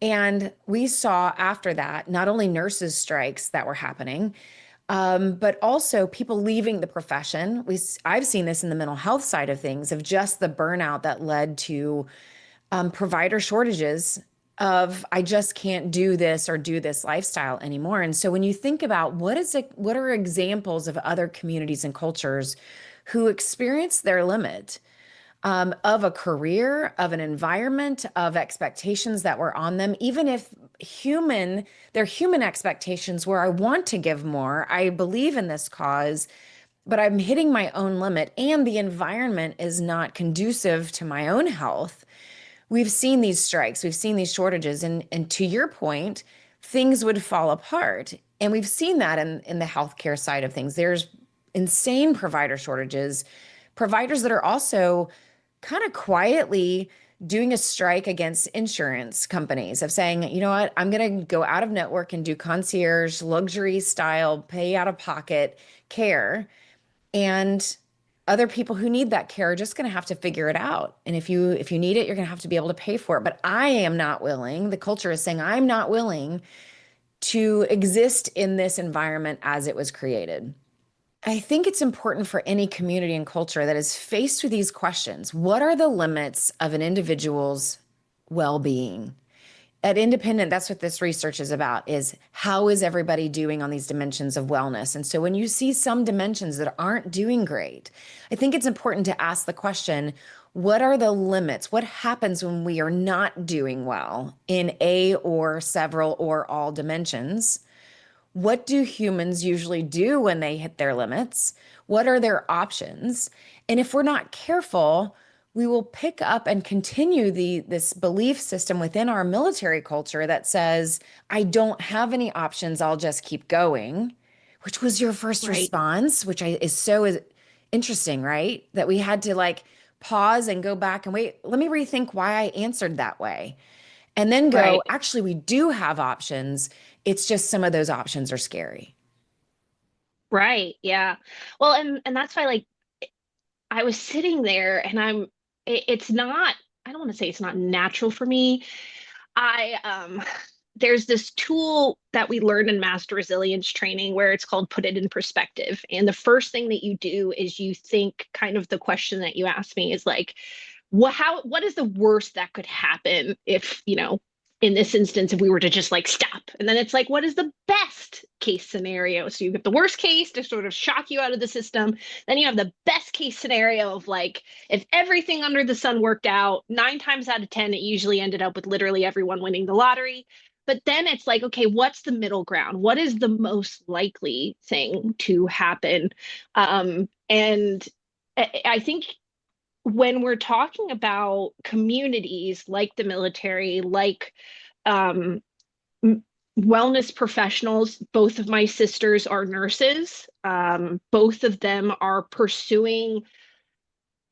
And we saw after that not only nurses strikes that were happening, but also people leaving the profession. I've seen this in the mental health side of things, of just the burnout that led to provider shortages of I just can't do this or do this lifestyle anymore. And so when you think about what are examples of other communities and cultures who experience their limit of a career, of an environment, of expectations that were on them, even if their human expectations were I want to give more, I believe in this cause, but I'm hitting my own limit and the environment is not conducive to my own health. We've seen these strikes, we've seen these shortages, and to your point, things would fall apart. And we've seen that in the healthcare side of things. There's insane provider shortages, providers that are also kind of quietly doing a strike against insurance companies of saying, you know what, I'm going to go out of network and do concierge, luxury style, pay out of pocket care. And other people who need that care are just going to have to figure it out. And if you need it, you're going to have to be able to pay for it. But I am not willing. The culture is saying I'm not willing to exist in this environment as it was created. I think it's important for any community and culture that is faced with these questions. What are the limits of an individual's well-being? At Independent, that's what this research is about, is how is everybody doing on these dimensions of wellness? And so when you see some dimensions that aren't doing great, I think it's important to ask the question, what are the limits? What happens when we are not doing well in a or several or all dimensions? What do humans usually do when they hit their limits? What are their options? And if we're not careful, we will pick up and continue this belief system within our military culture that says, I don't have any options, I'll just keep going, which was your first Right. response, is interesting, right? That we had to like pause and go back and wait, let me rethink why I answered that way. And then go, Right. actually, we do have options. It's just some of those options are scary. Right. Yeah. Well, and that's why like I was sitting there and it's not, I don't want to say it's not natural for me. I there's this tool that we learn in master resilience training where it's called put it in perspective. And the first thing that you do is you think kind of the question that you asked me is like, what is the worst that could happen if, in this instance, if we were to just like stop? And then it's like, what is the best case scenario? So you get the worst case to sort of shock you out of the system. Then you have the best case scenario of like, if everything under the sun worked out, 9 times out of 10, it usually ended up with literally everyone winning the lottery. But then it's like, okay, what's the middle ground? What is the most likely thing to happen? And I think when we're talking about communities like the military, like um, wellness professionals, both of my sisters are nurses. Both of them are pursuing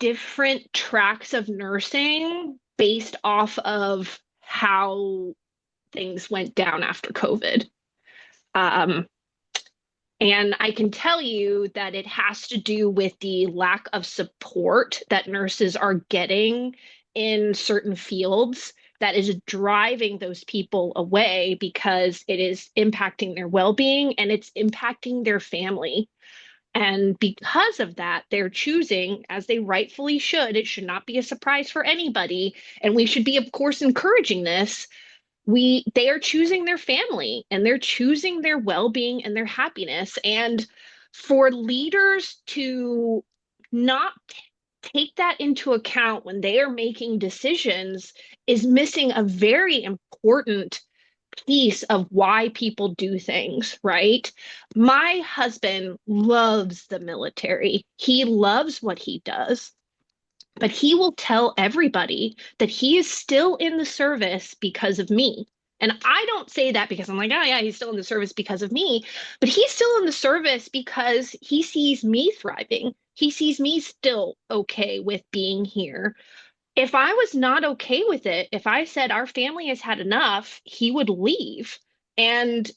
different tracks of nursing based off of how things went down after COVID. Um, and I can tell you that it has to do with the lack of support that nurses are getting in certain fields that is driving those people away because it is impacting their well-being and it's impacting their family. And because of that, they're choosing, as they rightfully should, it should not be a surprise for anybody. And we should be, of course, encouraging this. They are choosing their family and they're choosing their well-being and their happiness. And for leaders to not take that into account when they are making decisions is missing a very important piece of why people do things, right? My husband loves the military. He loves what he does, but he will tell everybody that he is still in the service because of me. And I don't say that because I'm like, oh, yeah, he's still in the service because of me. But he's still in the service because he sees me thriving. He sees me still okay with being here. If I was not okay with it, if I said our family has had enough, he would leave. And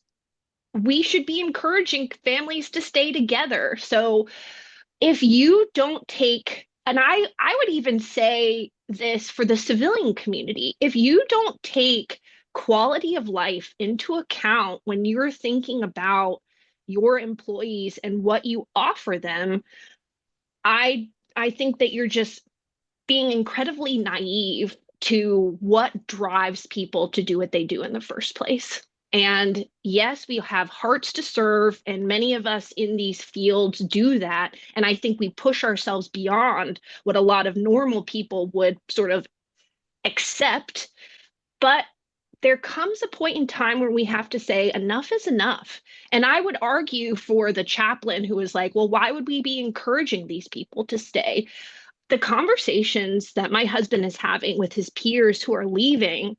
we should be encouraging families to stay together. So if you don't take, and I would even say this for the civilian community, if you don't take quality of life into account when you're thinking about your employees and what you offer them, I think that you're just being incredibly naive to what drives people to do what they do in the first place. And yes, we have hearts to serve, and many of us in these fields do that. And I think we push ourselves beyond what a lot of normal people would sort of accept. But there comes a point in time where we have to say enough is enough. And I would argue for the chaplain who is like, well, why would we be encouraging these people to stay? The conversations that my husband is having with his peers who are leaving,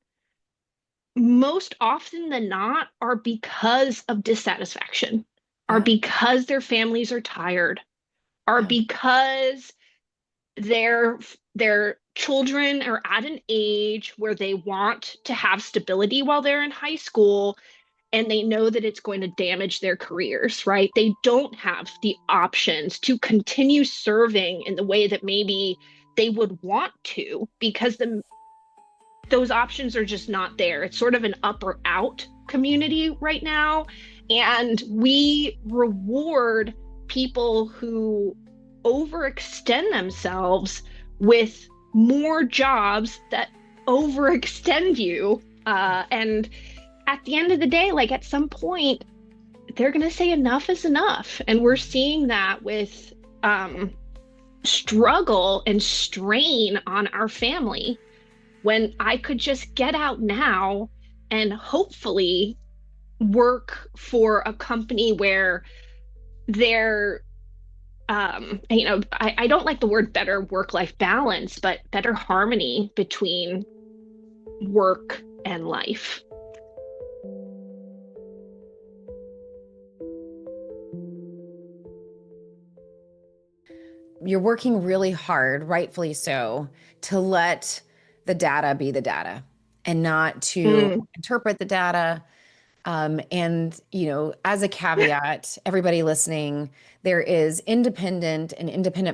most often than not, are because of dissatisfaction, are Yeah. because their families are tired, are Yeah. because their children are at an age where they want to have stability while they're in high school and they know that it's going to damage their careers, right? They don't have the options to continue serving in the way that maybe they would want to because those options are just not there. It's sort of an up or out community right now. And we reward people who overextend themselves with more jobs that overextend you. And at the end of the day, like at some point, they're going to say enough is enough. And we're seeing that with struggle and strain on our family when I could just get out now and hopefully work for a company where they're I don't like the word better work-life balance, but better harmony between work and life. You're working really hard, rightfully so, to let the data be the data and not to Mm, interpret the data. And, as a caveat, everybody listening, there is independent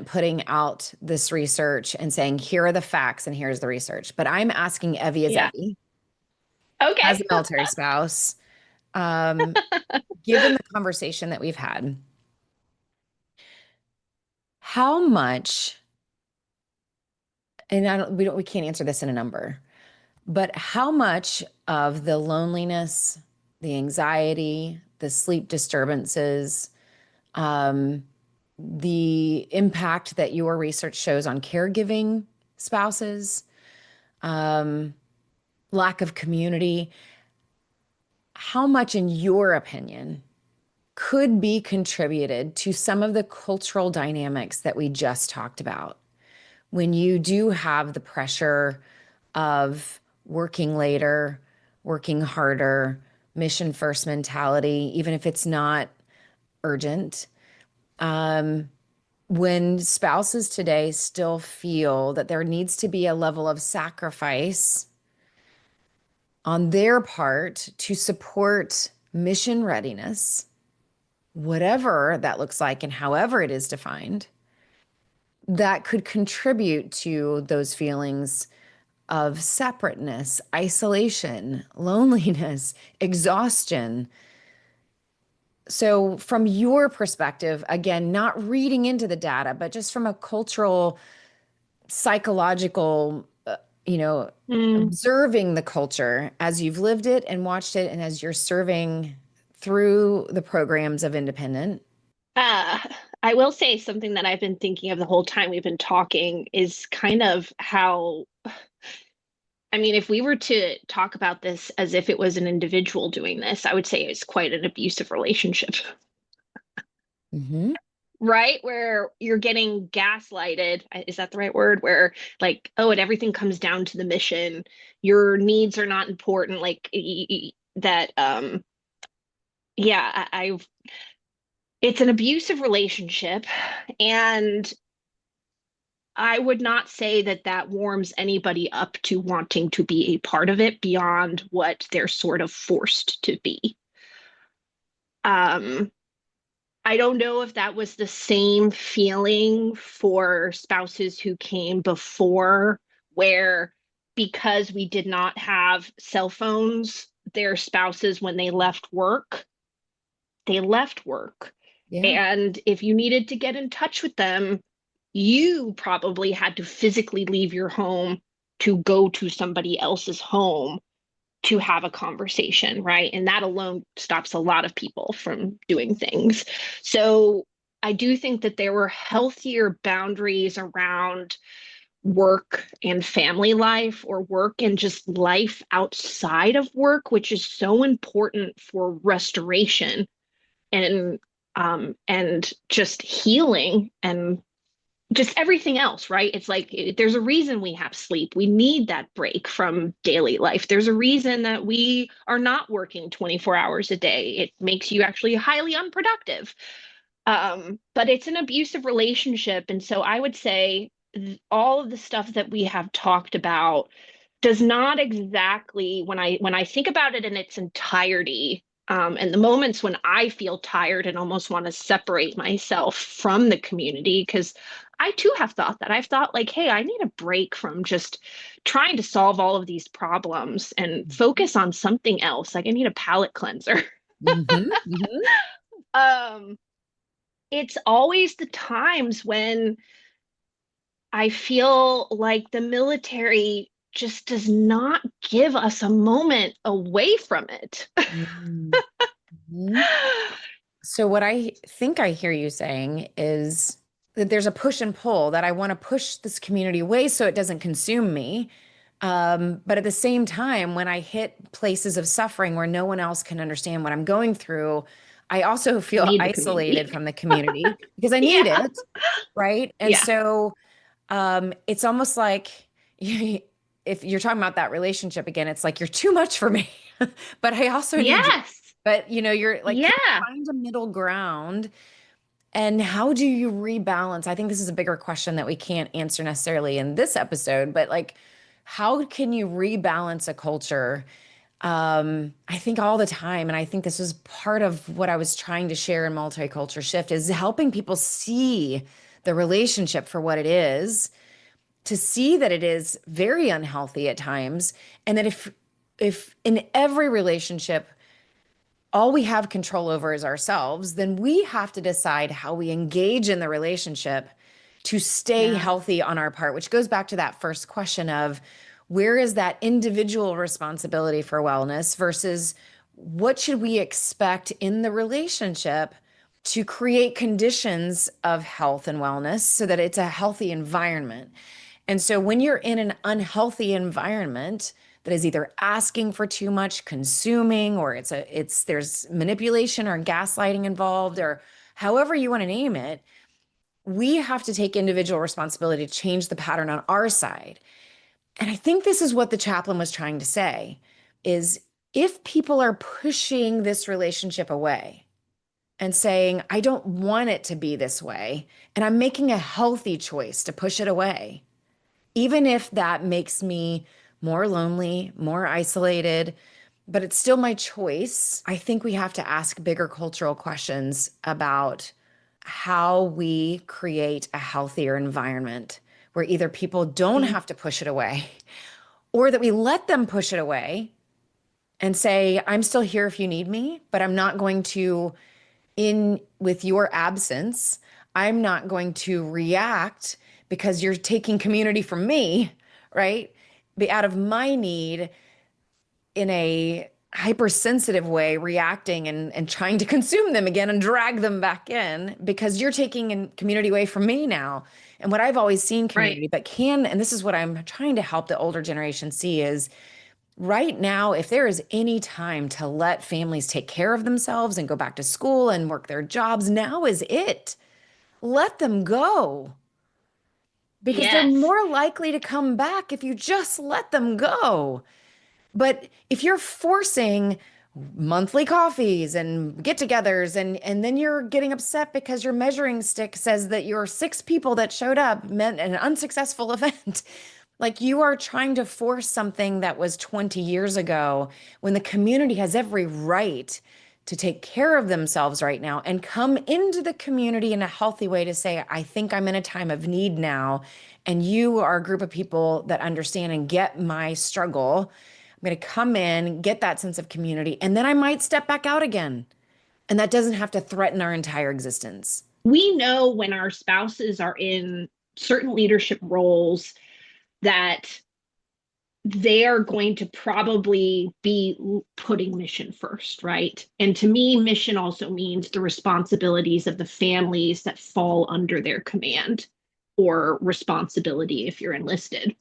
putting out this research and saying, here are the facts and here's the research. But I'm asking Evie as yeah. Evie, as a Okay. military spouse, um, given the conversation that we've had, how much, and we can't answer this in a number, but how much of the loneliness, the anxiety, the sleep disturbances, um, the impact that your research shows on caregiving spouses, um, lack of community, how much, in your opinion, could be contributed to some of the cultural dynamics that we just talked about? When you do have the pressure of working later, working harder, mission first mentality, even if it's not urgent, when spouses today still feel that there needs to be a level of sacrifice on their part to support mission readiness, whatever that looks like and however it is defined, that could contribute to those feelings of separateness, isolation, loneliness, exhaustion. So, from your perspective, again, not reading into the data, but just from a cultural, psychological, Mm. observing the culture as you've lived it and watched it, and as you're serving through the programs of independent. Uh, I will say something that I've been thinking of the whole time we've been talking is kind of how, I mean, if we were to talk about this as if it was an individual doing this, I would say it's quite an abusive relationship, Hmm. right? Where you're getting gaslighted. Is that the right word? Where like, oh, and everything comes down to the mission. Your needs are not important. Like that. Yeah, it's an abusive relationship, and I would not say that that warms anybody up to wanting to be a part of it beyond what they're sort of forced to be. Um, I don't know if that was the same feeling for spouses who came before, where because we did not have cell phones, their spouses, when they left work. Yeah. And if you needed to get in touch with them, you probably had to physically leave your home to go to somebody else's home to have a conversation, right? And that alone stops a lot of people from doing things. So I do think that there were healthier boundaries around work and family life, or work and just life outside of work, which is so important for restoration and just healing and just everything else, right? It's like there's a reason we have sleep. We need that break from daily life. There's a reason that we are not working 24 hours a day. It makes you actually highly unproductive. But it's an abusive relationship. And so I would say all of the stuff that we have talked about does not exactly, when I think about it in its entirety, and the moments when I feel tired and almost want to separate myself from the community, because I too have thought that. I've thought like, hey, I need a break from just trying to solve all of these problems and focus on something else. Like I need a palate cleanser. Hmm. Hmm. um, it's always the times when I feel like the military just does not give us a moment away from it. Hmm. So, what I think I hear you saying is that there's a push and pull, that I want to push this community away so it doesn't consume me. But at the same time, when I hit places of suffering where no one else can understand what I'm going through, I also I feel need the isolated community. from the community because I need Yeah. it. Right. And Yeah. so it's almost like if you're talking about that relationship again, it's like you're too much for me, but I also need you. Yes. But you're like, can you Yeah. find a middle ground? And how do you rebalance? I think this is a bigger question that we can't answer necessarily in this episode, but like, how can you rebalance a culture? I think all the time, and I think this was part of what I was trying to share in Multicultural Shift, is helping people see the relationship for what it is, to see that it is very unhealthy at times, and that if in every relationship all we have control over is ourselves, then we have to decide how we engage in the relationship to stay Yeah. healthy on our part, which goes back to that first question of where is that individual responsibility for wellness versus what should we expect in the relationship to create conditions of health and wellness so that it's a healthy environment. And so when you're in an unhealthy environment that is either asking for too much, consuming, or there's manipulation or gaslighting involved, or however you want to name it, we have to take individual responsibility to change the pattern on our side. And I think this is what the chaplain was trying to say is if people are pushing this relationship away and saying, I don't want it to be this way, and I'm making a healthy choice to push it away, even if that makes me more lonely, more isolated, but it's still my choice. I think we have to ask bigger cultural questions about how we create a healthier environment where either people don't Mm. have to push it away or that we let them push it away and say, I'm still here if you need me, but I'm not going to, in with your absence, I'm not going to react because you're taking community from me, right? Be out of my need in a hypersensitive way, reacting and trying to consume them again and drag them back in because you're taking in community away from me now. And what I've always seen Right. community, but and this is what I'm trying to help the older generation see is right now, if there is any time to let families take care of themselves and go back to school and work their jobs, now is it. Let them go because they're Yes. more likely to come back if you just let them go. But if you're forcing monthly coffees and get-togethers and then you're getting upset because your measuring stick says that your six people that showed up meant an unsuccessful event, like you are trying to force something that was 20 years ago when the community has every right to take care of themselves right now and come into the community in a healthy way to say, I think I'm in a time of need now. And you are a group of people that understand and get my struggle. I'm going to come in, get that sense of community, and then I might step back out again. And that doesn't have to threaten our entire existence. We know when our spouses are in certain leadership roles that they are going to probably be putting mission first, right? And to me, mission also means the responsibilities of the families that fall under their command or responsibility if you're enlisted.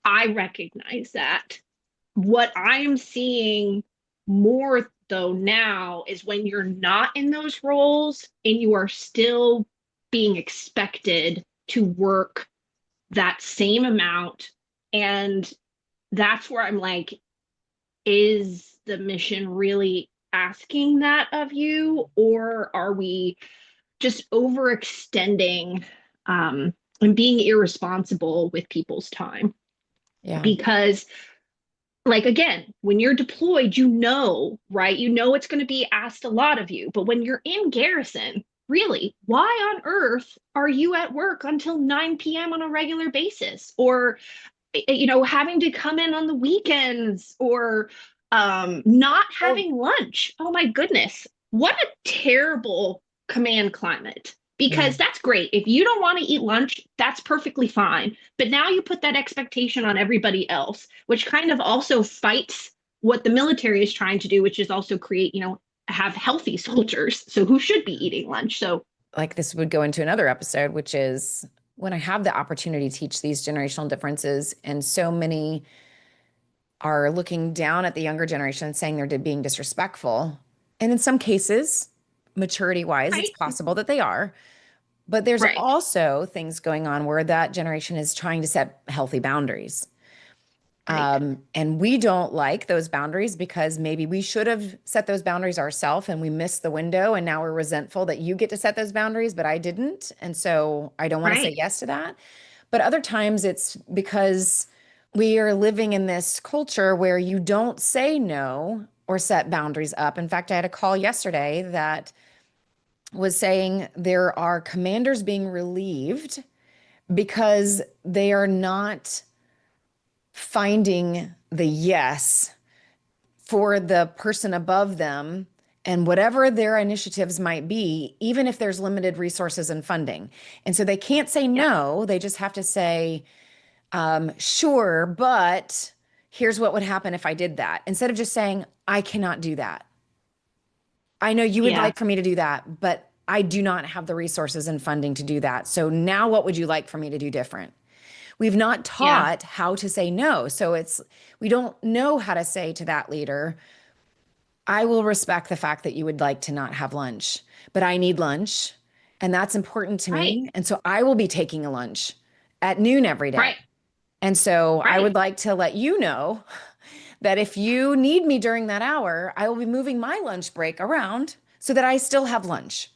I recognize that. What I'm seeing more though now is when you're not in those roles and you are still being expected to work that same amount. And that's where I'm like, is the mission really asking that of you? Or are we just overextending and being irresponsible with people's time? Yeah. Because like again, when you're deployed, you know, right? You know it's going to be asked a lot of you. But when you're in garrison, really, why on earth are you at work until 9 p.m. on a regular basis? Or, having to come in on the weekends or not Well, having lunch. Oh my goodness. What a terrible command climate. yeah. Because that's great. If you don't want to eat lunch, that's perfectly fine. But now you put that expectation on everybody else, which kind of also fights what the military is trying to do, which is also create, have healthy soldiers. So who should be eating lunch? So, Like this would go into another episode, which is when I have the opportunity to teach these generational differences, and so many are looking down at the younger generation and saying they're being disrespectful. And in some cases, maturity wise, it's right, possible that they are. But there's right, also things going on where that generation is trying to set healthy boundaries. right, And we don't like those boundaries because maybe we should have set those boundaries ourselves and we missed the window. And now we're resentful that you get to set those boundaries, but I didn't. And so I don't want to say right. yes to that. But other times it's because we are living in this culture where you don't say no or set boundaries up. In fact, I had a call yesterday that was saying there are commanders being relieved because they are not finding the yes for the person above them and whatever their initiatives might be, even if there's limited resources and funding. And so they can't say Yeah, no, they just have to say, sure, but here's what would happen if I did that. Instead of just saying, I cannot do that. I know you would yeah, like for me to do that, but I do not have the resources and funding to do that. So now what would you like for me to do different? We've not yeah, taught how to say no. So we don't know how to say to that leader, I will respect the fact that you would like to not have lunch, but I need lunch and that's important to right, me. And so I will be taking a lunch at noon every day. right, And so I right, would like to let you know that if you need me during that hour, I will be moving my lunch break around so that I still have lunch,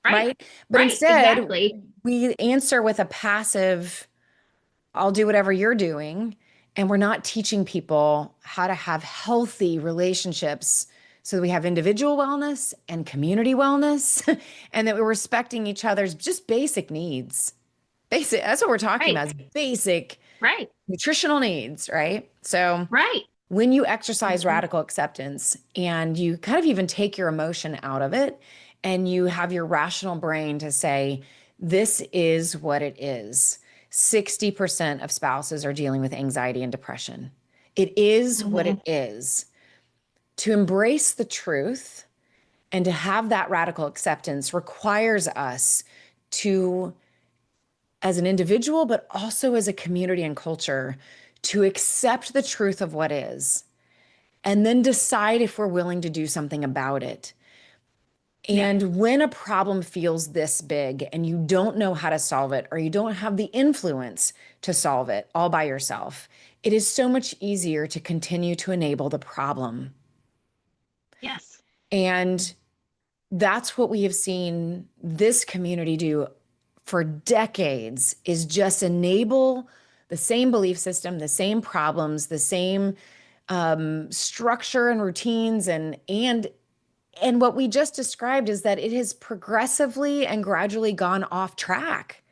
right, right? But right, instead, exactly. we answer with a passive, I'll do whatever you're doing. And we're not teaching people how to have healthy relationships so that we have individual wellness and community wellness and that we're respecting each other's just basic needs. Basic, that's what we're talking Right. about, is basic Right. nutritional needs, right? So Right. when you exercise Mhm. radical acceptance and you kind of even take your emotion out of it and you have your rational brain to say, this is what it is. 60% of spouses are dealing with anxiety and depression. It is what Mhm. it is. To embrace the truth and to have that radical acceptance requires us to, as an individual, but also as a community and culture, to accept the truth of what is and then decide if we're willing to do something about it. Yeah. And when a problem feels this big and you don't know how to solve it, or you don't have the influence to solve it all by yourself, it is so much easier to continue to enable the problem. Yes. And that's what we have seen this community do for decades, is just enable the same belief system, the same problems, the same structure and routines, and what we just described is that it has progressively and gradually gone off track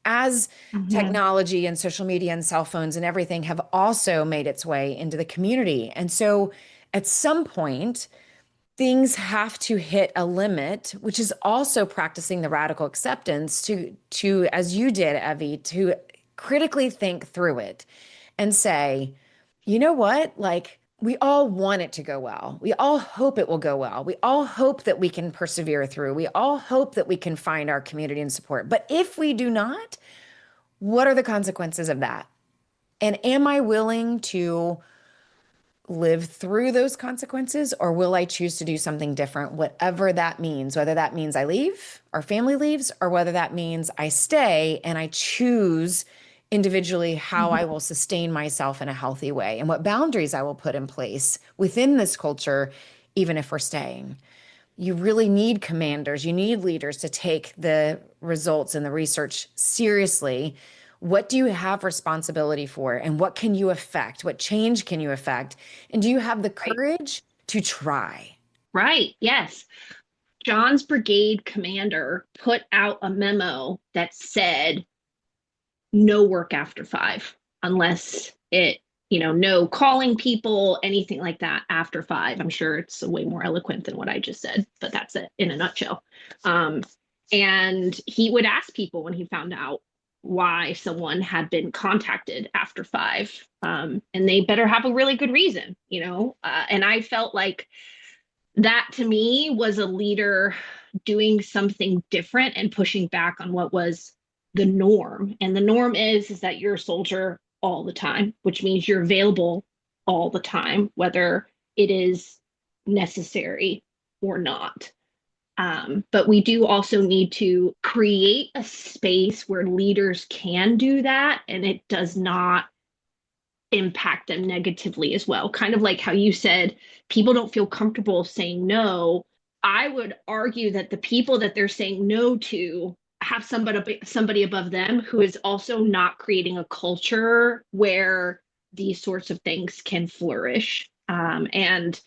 as Mhm. technology and social media and cell phones and everything have also made its way into the community. And so at some point, things have to hit a limit, which is also practicing the radical acceptance to as you did, Evie, to critically think through it and say, you know what? Like, we all want it to go well. We all hope it will go well. We all hope that we can persevere through. We all hope that we can find our community and support. But if we do not, what are the consequences of that? And am I willing to live through those consequences, or will I choose to do something different, whatever that means, whether that means I leave, our family leaves, or whether that means I stay and I choose individually how I Mhm. will sustain myself in a healthy way and what boundaries I will put in place within this culture, even if we're staying. You really need commanders, you need leaders to take the results and the research seriously. What do you have responsibility for, and what can you affect? What change can you affect? And do you have the Right. courage to try? Right. Yes. John's brigade commander put out a memo that said no work after 5 unless it, no calling people, anything like that after 5. I'm sure it's way more eloquent than what I just said, but that's it in a nutshell. Um, and he would ask people when he found out why someone had been contacted after 5. And they better have a really good reason, and I felt like that to me was a leader doing something different and pushing back on what was the norm. And the norm is that you're a soldier all the time, which means you're available all the time, whether it is necessary or not. But we do also need to create a space where leaders can do that and it does not impact them negatively as well. Kind of like how you said people don't feel comfortable saying no. I would argue that the people that they're saying no to have somebody above them who is also not creating a culture where these sorts of things can flourish. And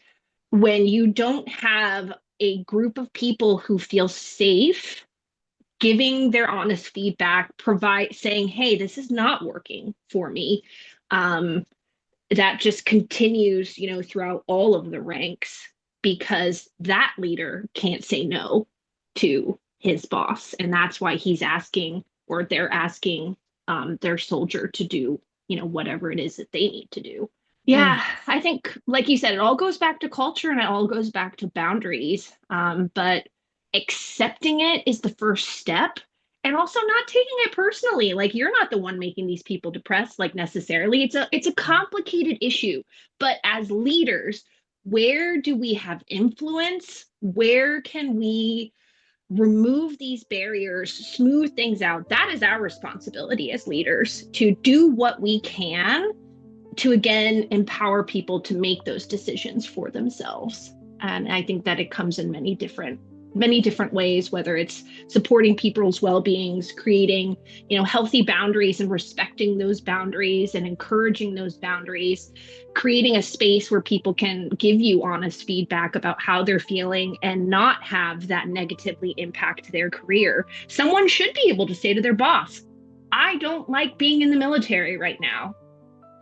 when you don't have a group of people who feel safe giving their honest feedback, provide saying, "Hey, this is not working for me," um, that just continues, throughout all of the ranks because that leader can't say no to his boss. And that's why he's asking or they're asking their soldier to do, whatever it is that they need to do. Mm. Yeah, I think, like you said, it all goes back to culture and it all goes back to boundaries. But accepting it is the first step and also not taking it personally, like you're not the one making these people depressed, like necessarily. It's a complicated issue, but as leaders, where do we have influence? Where can we remove these barriers, smooth things out? That is our responsibility as leaders, to do what we can to again empower people to make those decisions for themselves. And I think that it comes in many different ways, whether it's supporting people's well-beings, creating, healthy boundaries and respecting those boundaries and encouraging those boundaries, creating a space where people can give you honest feedback about how they're feeling and not have that negatively impact their career. Someone should be able to say to their boss, I don't like being in the military right now.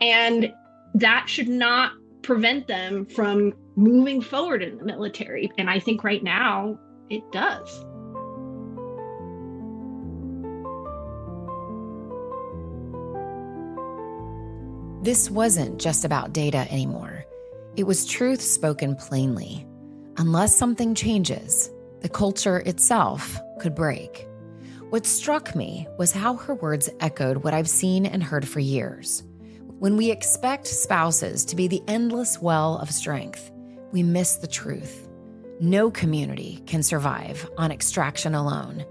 And that should not prevent them from moving forward in the military. And I think right now it does. This wasn't just about data anymore. It was truth spoken plainly. Unless something changes, the culture itself could break. What struck me was how her words echoed what I've seen and heard for years. When we expect spouses to be the endless well of strength, we miss the truth. No community can survive on extraction alone.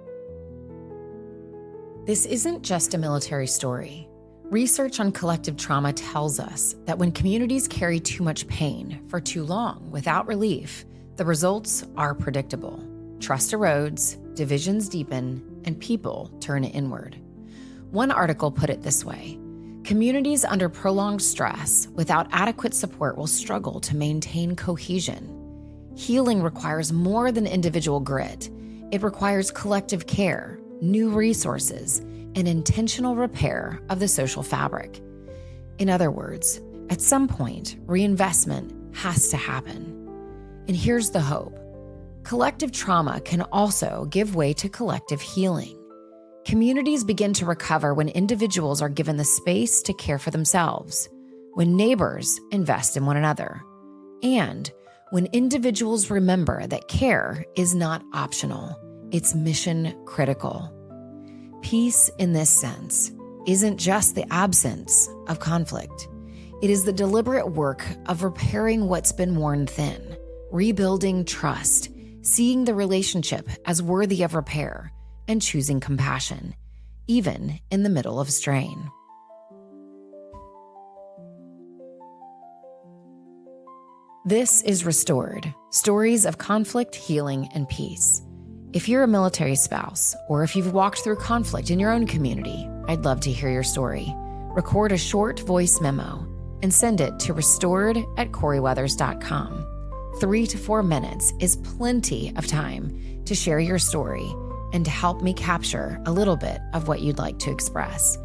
This isn't just a military story. Research on collective trauma tells us that when communities carry too much pain for too long without relief, the results are predictable. Trust erodes, divisions deepen, and people turn inward. One article put it this way: communities under prolonged stress without adequate support will struggle to maintain cohesion. Healing requires more than individual grit. It requires collective care, new resources, and intentional repair of the social fabric. In other words, at some point, reinvestment has to happen. And here's the hope. Collective trauma can also give way to collective healing. Communities begin to recover when individuals are given the space to care for themselves, when neighbors invest in one another, and when individuals remember that care is not optional, it's mission critical. Peace, in this sense, isn't just the absence of conflict. It is the deliberate work of repairing what's been worn thin, rebuilding trust, seeing the relationship as worthy of repair, and choosing compassion, even in the middle of strain. This is Restored, stories of conflict, healing, and peace. If you're a military spouse, or if you've walked through conflict in your own community, I'd love to hear your story. Record a short voice memo and send it to restored@CorieWeathers.com. 3 to 4 minutes is plenty of time to share your story and to help me capture a little bit of what you'd like to express.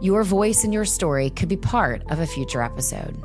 Your voice and your story could be part of a future episode.